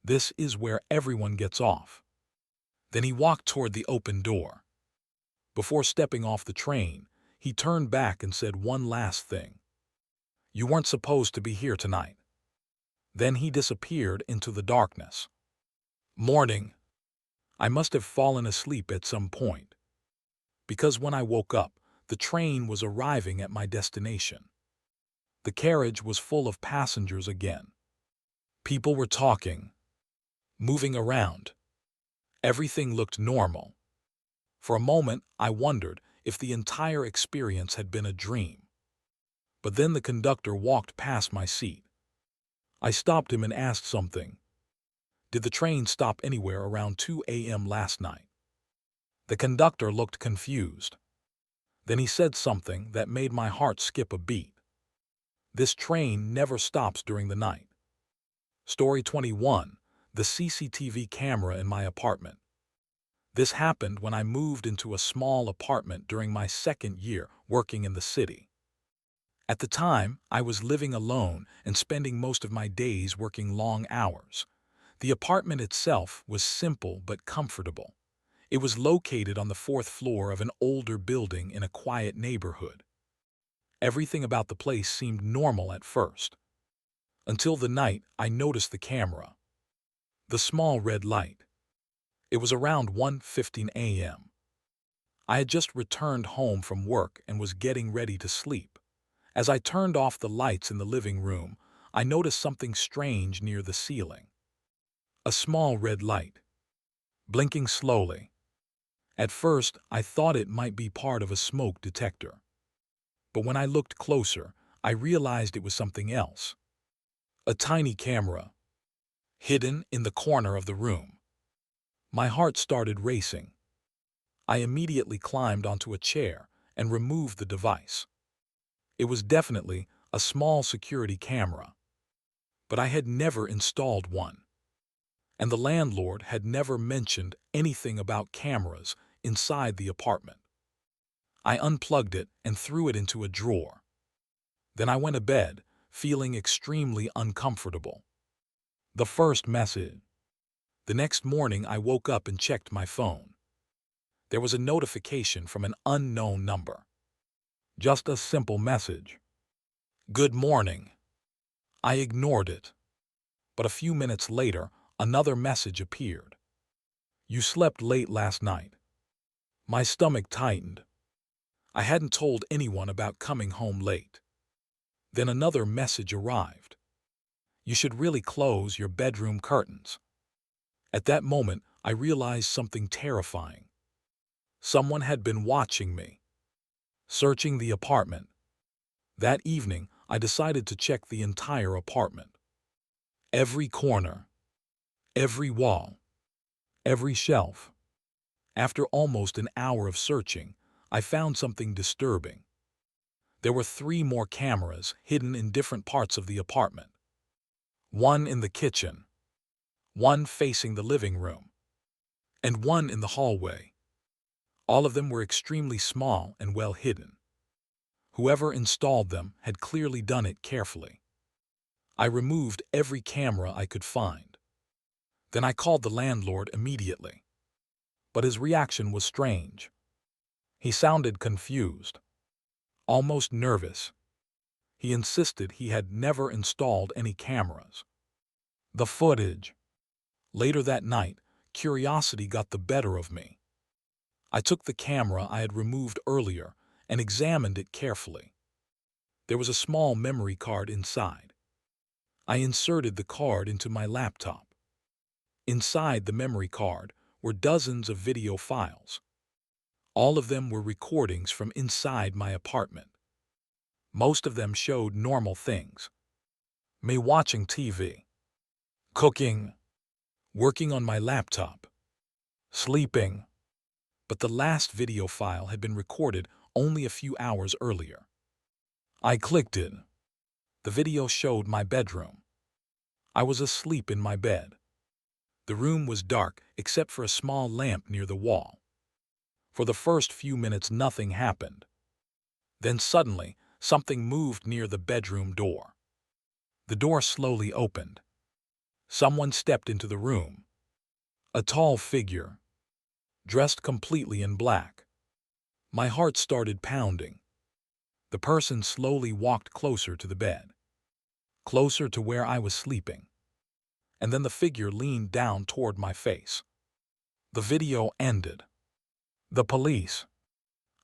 "This is where everyone gets off." Then he walked toward the open door. Before stepping off the train, he turned back and said one last thing. "You weren't supposed to be here tonight." Then he disappeared into the darkness. Morning. I must have fallen asleep at some point. Because when I woke up, the train was arriving at my destination. The carriage was full of passengers again. People were talking, moving around. Everything looked normal. For a moment, I wondered if the entire experience had been a dream. But then the conductor walked past my seat. I stopped him and asked something. "Did the train stop anywhere around 2 a.m. last night?" The conductor looked confused. Then he said something that made my heart skip a beat. This train never stops during the night. Story 21. The CCTV camera in my apartment. This happened when I moved into a small apartment during my second year working in the city. At the time, I was living alone and spending most of my days working long hours. The apartment itself was simple but comfortable. It was located on the fourth floor of an older building in a quiet neighborhood. Everything about the place seemed normal at first. Until the night I noticed the camera. The small red light. It was around 1:15 a.m. I had just returned home from work and was getting ready to sleep. As I turned off the lights in the living room, I noticed something strange near the ceiling. A small red light, blinking slowly. At first, I thought it might be part of a smoke detector. But when I looked closer, I realized it was something else. A tiny camera, hidden in the corner of the room. My heart started racing. I immediately climbed onto a chair and removed the device. It was definitely a small security camera, but I had never installed one. And the landlord had never mentioned anything about cameras inside the apartment. I unplugged it and threw it into a drawer. Then I went to bed, feeling extremely uncomfortable. The first message. The next morning I woke up and checked my phone. There was a notification from an unknown number. Just a simple message. Good morning. I ignored it. But a few minutes later, another message appeared. You slept late last night. My stomach tightened. I hadn't told anyone about coming home late. Then another message arrived. You should really close your bedroom curtains. At that moment, I realized something terrifying. Someone had been watching me, searching the apartment. That evening, I decided to check the entire apartment. Every corner, every wall, every shelf. After almost an hour of searching, I found something disturbing. There were 3 more cameras hidden in different parts of the apartment. One in the kitchen, one facing the living room, and one in the hallway. All of them were extremely small and well hidden. Whoever installed them had clearly done it carefully. I removed every camera I could find. Then I called the landlord immediately. But his reaction was strange. He sounded confused, almost nervous. He insisted he had never installed any cameras. The footage. Later that night, curiosity got the better of me. I took the camera I had removed earlier and examined it carefully. There was a small memory card inside. I inserted the card into my laptop. Inside the memory card were dozens of video files. All of them were recordings from inside my apartment. Most of them showed normal things. Me watching TV, cooking, working on my laptop, sleeping. But the last video file had been recorded only a few hours earlier. I clicked it. The video showed my bedroom. I was asleep in my bed. The room was dark except for a small lamp near the wall. For the first few minutes nothing happened. Then suddenly, something moved near the bedroom door. The door slowly opened. Someone stepped into the room. A tall figure, dressed completely in black. My heart started pounding. The person slowly walked closer to the bed, closer to where I was sleeping. And then the figure leaned down toward my face. The video ended. The police.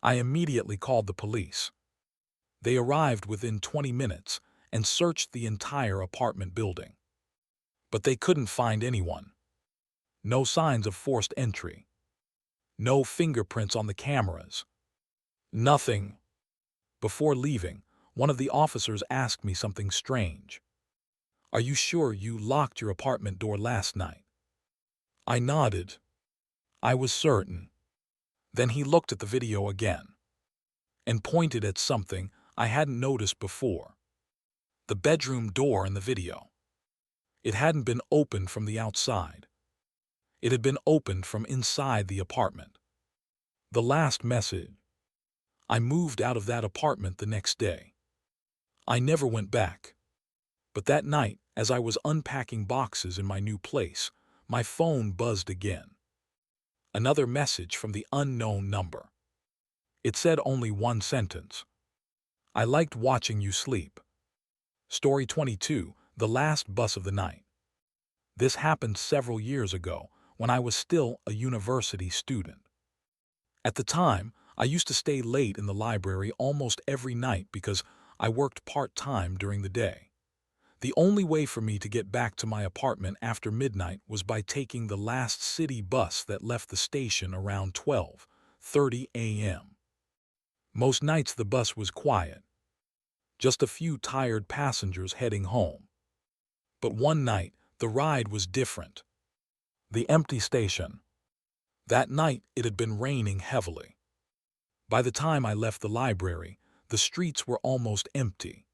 I immediately called the police. They arrived within 20 minutes and searched the entire apartment building. But they couldn't find anyone. No signs of forced entry. No fingerprints on the cameras. Nothing. Before leaving, one of the officers asked me something strange. Are you sure you locked your apartment door last night? I nodded. I was certain. Then he looked at the video again and pointed at something I hadn't noticed before. The bedroom door in the video. It hadn't been opened from the outside. It had been opened from inside the apartment. The last message. I moved out of that apartment the next day. I never went back. But that night, as I was unpacking boxes in my new place, my phone buzzed again. Another message from the unknown number. It said only one sentence. I liked watching you sleep. Story 22, The Last Bus of the Night. This happened several years ago when I was still a university student. At the time, I used to stay late in the library almost every night because I worked part-time during the day. The only way for me to get back to my apartment after midnight was by taking the last city bus that left the station around 12:30 a.m. Most nights the bus was quiet, just a few tired passengers heading home. But one night, the ride was different. The empty station. That night, it had been raining heavily. By the time I left the library, the streets were almost empty.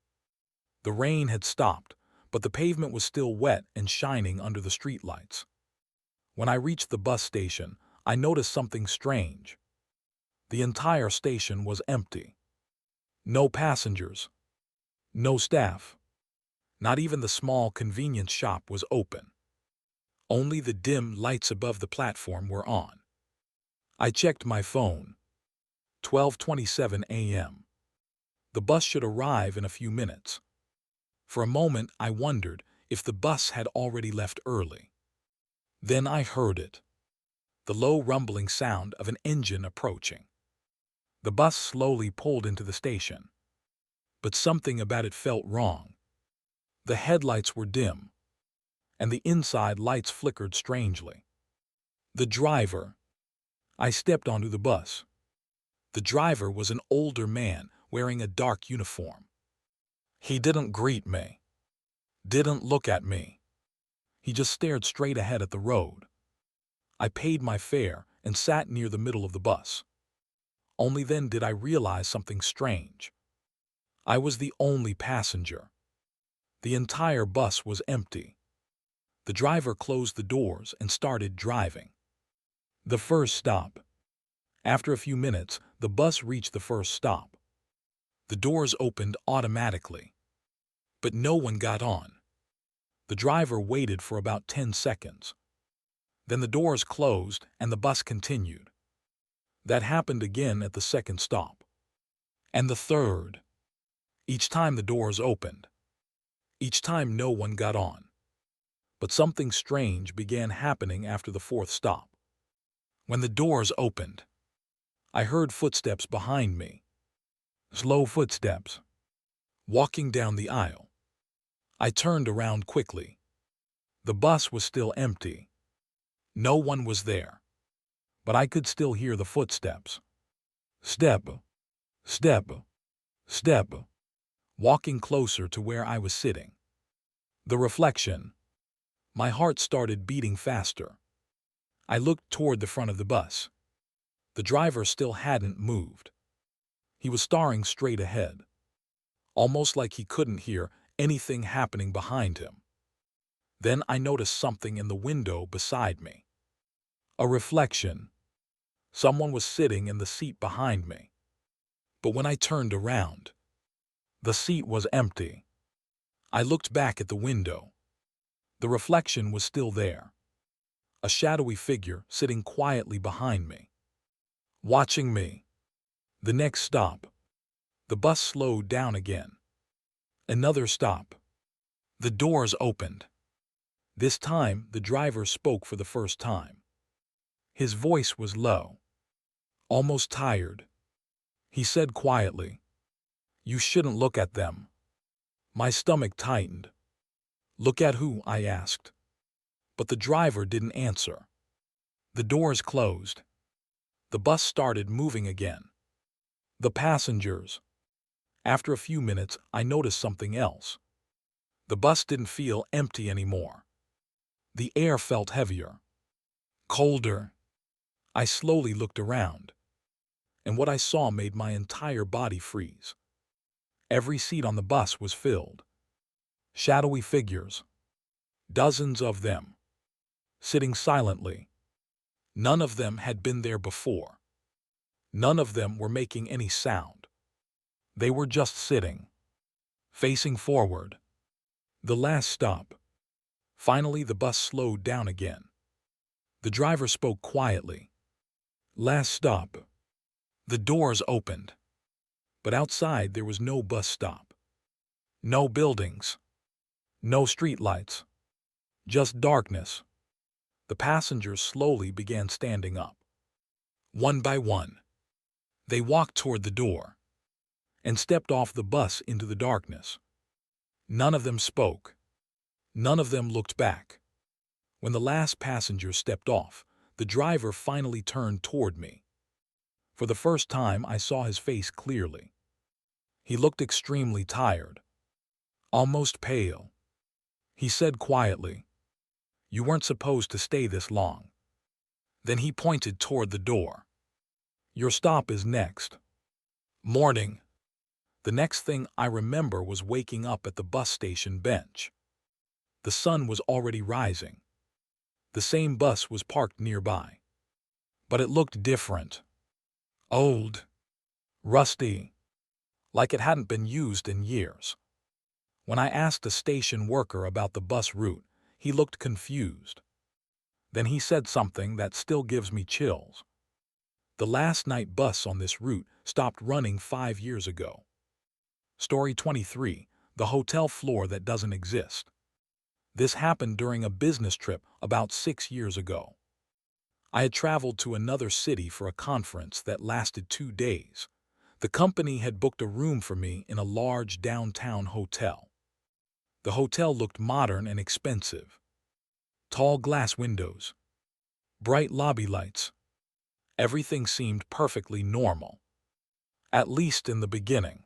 The rain had stopped, but the pavement was still wet and shining under the streetlights. When I reached the bus station, I noticed something strange. The entire station was empty. No passengers. No staff. Not even the small convenience shop was open. Only the dim lights above the platform were on. I checked my phone. 12:27 a.m. The bus should arrive in a few minutes. For a moment, I wondered if the bus had already left early. Then I heard it. The low rumbling sound of an engine approaching. The bus slowly pulled into the station. But something about it felt wrong. The headlights were dim, and the inside lights flickered strangely. The driver. I stepped onto the bus. The driver was an older man wearing a dark uniform. He didn't greet me. Didn't look at me. He just stared straight ahead at the road. I paid my fare and sat near the middle of the bus. Only then did I realize something strange. I was the only passenger. The entire bus was empty. The driver closed the doors and started driving. The first stop. After a few minutes, the bus reached the first stop. The doors opened automatically. But no one got on. The driver waited for about 10 seconds. Then the doors closed and the bus continued. That happened again at the second stop. And the third. Each time the doors opened. Each time no one got on. But something strange began happening after the fourth stop. When the doors opened, I heard footsteps behind me. Slow footsteps. Walking down the aisle. I turned around quickly. The bus was still empty. No one was there. But I could still hear the footsteps. Step, step, step. Walking closer to where I was sitting. The reflection. My heart started beating faster. I looked toward the front of the bus. The driver still hadn't moved. He was staring straight ahead, almost like he couldn't hear anything happening behind him. Then I noticed something in the window beside me. A reflection. Someone was sitting in the seat behind me. But when I turned around, the seat was empty. I looked back at the window. The reflection was still there. A shadowy figure sitting quietly behind me, watching me. The next stop. The bus slowed down again. Another stop. The doors opened. This time, the driver spoke for the first time. His voice was low, almost tired. He said quietly, "You shouldn't look at them." My stomach tightened. "Look at who?" I asked. But the driver didn't answer. The doors closed. The bus started moving again. The passengers. After a few minutes, I noticed something else. The bus didn't feel empty anymore. The air felt heavier, colder. I slowly looked around, and what I saw made my entire body freeze. Every seat on the bus was filled. Shadowy figures, dozens of them, sitting silently. None of them had been there before. None of them were making any sound. They were just sitting, facing forward. The last stop. Finally, the bus slowed down again. The driver spoke quietly. Last stop. The doors opened. But outside there was no bus stop. No buildings. No streetlights. Just darkness. The passengers slowly began standing up. One by one. They walked toward the door and stepped off the bus into the darkness. None of them spoke. None of them looked back. When the last passenger stepped off, the driver finally turned toward me. For the first time, I saw his face clearly. He looked extremely tired, almost pale. He said quietly, "You weren't supposed to stay this long." Then he pointed toward the door. "Your stop is next." Morning. The next thing I remember was waking up at the bus station bench. The sun was already rising. The same bus was parked nearby. But it looked different. Old. Rusty. Like it hadn't been used in years. When I asked a station worker about the bus route, he looked confused. Then he said something that still gives me chills. The last night bus on this route stopped running 5 years ago. Story 23, the hotel floor that doesn't exist. This happened during a business trip about 6 years ago. I had traveled to another city for a conference that lasted 2 days. The company had booked a room for me in a large downtown hotel. The hotel looked modern and expensive. Tall glass windows, bright lobby lights. Everything seemed perfectly normal. At least in the beginning.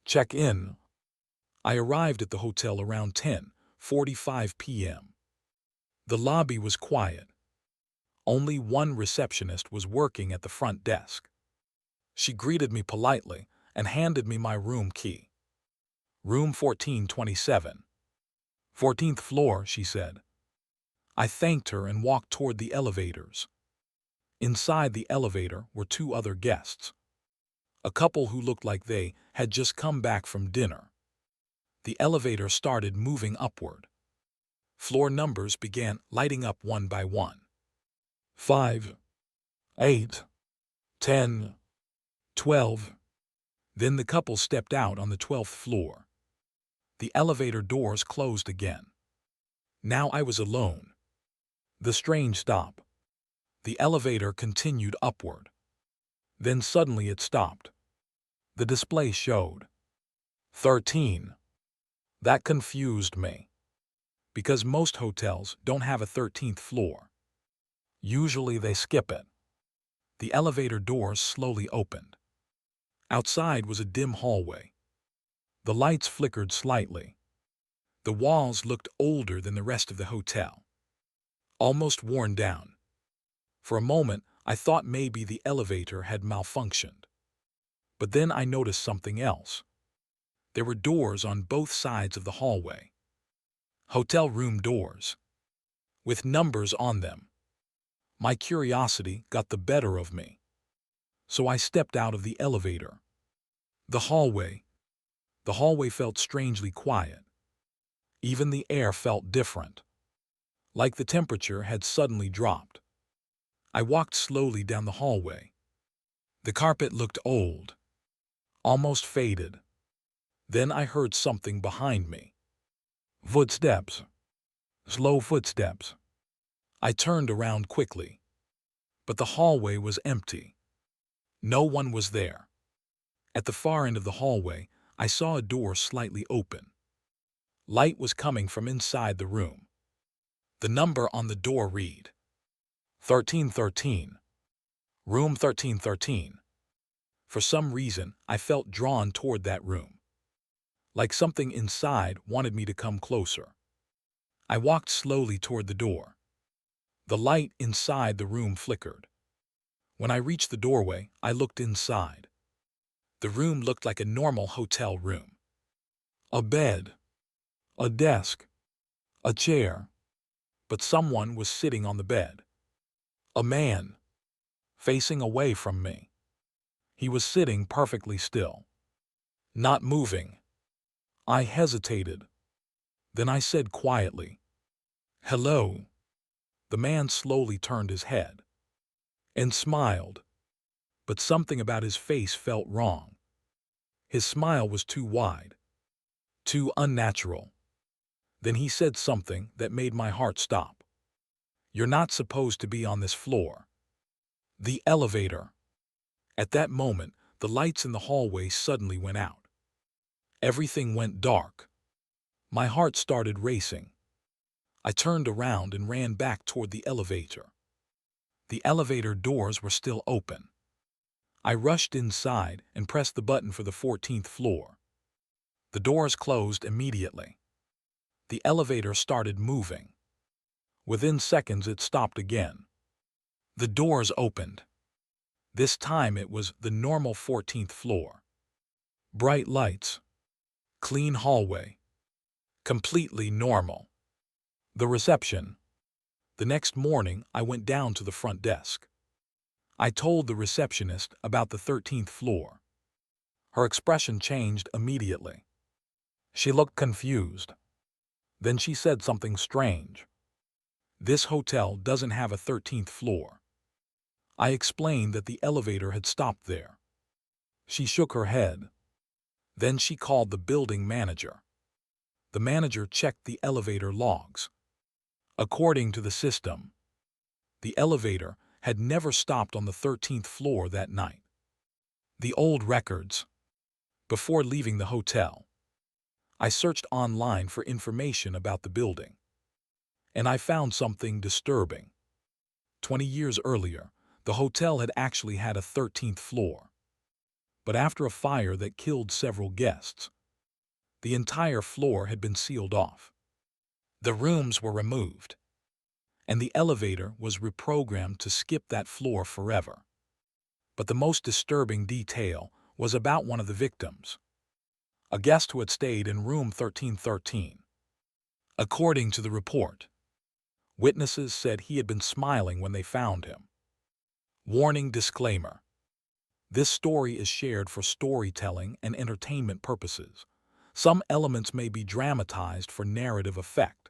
Check-in. I arrived at the hotel around 10:45 p.m. The lobby was quiet. Only one receptionist was working at the front desk. She greeted me politely and handed me my room key. Room 1427. 14th floor, she said. I thanked her and walked toward the elevators. Inside the elevator were 2 other guests. A couple who looked like they had just come back from dinner. The elevator started moving upward. Floor numbers began lighting up one by one. 5, 8, 10, 12. Then the couple stepped out on the 12th floor. The elevator doors closed again. Now I was alone. The strange stop. The elevator continued upward. Then suddenly it stopped. The display showed 13. That confused me. Because most hotels don't have a 13th floor. Usually they skip it. The elevator doors slowly opened. Outside was a dim hallway. The lights flickered slightly. The walls looked older than the rest of the hotel. Almost worn down. For a moment, I thought maybe the elevator had malfunctioned. But then I noticed something else. There were doors on both sides of the hallway. Hotel room doors. With numbers on them. My curiosity got the better of me. So I stepped out of the elevator. The hallway. The hallway felt strangely quiet. Even the air felt different. Like the temperature had suddenly dropped. I walked slowly down the hallway. The carpet looked old. Almost faded. Then I heard something behind me. Footsteps. Slow footsteps. I turned around quickly. But the hallway was empty. No one was there. At the far end of the hallway, I saw a door slightly open. Light was coming from inside the room. The number on the door read 1313. Room 1313. For some reason, I felt drawn toward that room. Like something inside wanted me to come closer. I walked slowly toward the door. The light inside the room flickered. When I reached the doorway, I looked inside. The room looked like a normal hotel room. A bed. a desk, a chair, but someone was sitting on the bed. A man, facing away from me. He was sitting perfectly still, not moving. I hesitated. Then I said quietly, "Hello." The man slowly turned his head and smiled, but something about his face felt wrong. His smile was too wide, too unnatural. Then he said something that made my heart stop. "You're not supposed to be on this floor." The elevator. At that moment, the lights in the hallway suddenly went out. Everything went dark. My heart started racing. I turned around and ran back toward the elevator. The elevator doors were still open. I rushed inside and pressed the button for the 14th floor. The doors closed immediately. The elevator started moving. Within seconds, it stopped again. The doors opened. This time it was the normal 14th floor. Bright lights. Clean hallway. Completely normal. The reception. The next morning, I went down to the front desk. I told the receptionist about the 13th floor. Her expression changed immediately. She looked confused. Then she said something strange. "This hotel doesn't have a 13th floor." I explained that the elevator had stopped there. She shook her head. Then she called the building manager. The manager checked the elevator logs. According to the system, the elevator had never stopped on the 13th floor that night. The old records. Before leaving the hotel, I searched online for information about the building, and I found something disturbing. 20 years earlier, the hotel had actually had a 13th floor. But after a fire that killed several guests, the entire floor had been sealed off. The rooms were removed, and the elevator was reprogrammed to skip that floor forever. But the most disturbing detail was about one of the victims, a guest who had stayed in room 1313. According to the report, witnesses said he had been smiling when they found him. Warning disclaimer. This story is shared for storytelling and entertainment purposes. Some elements may be dramatized for narrative effect.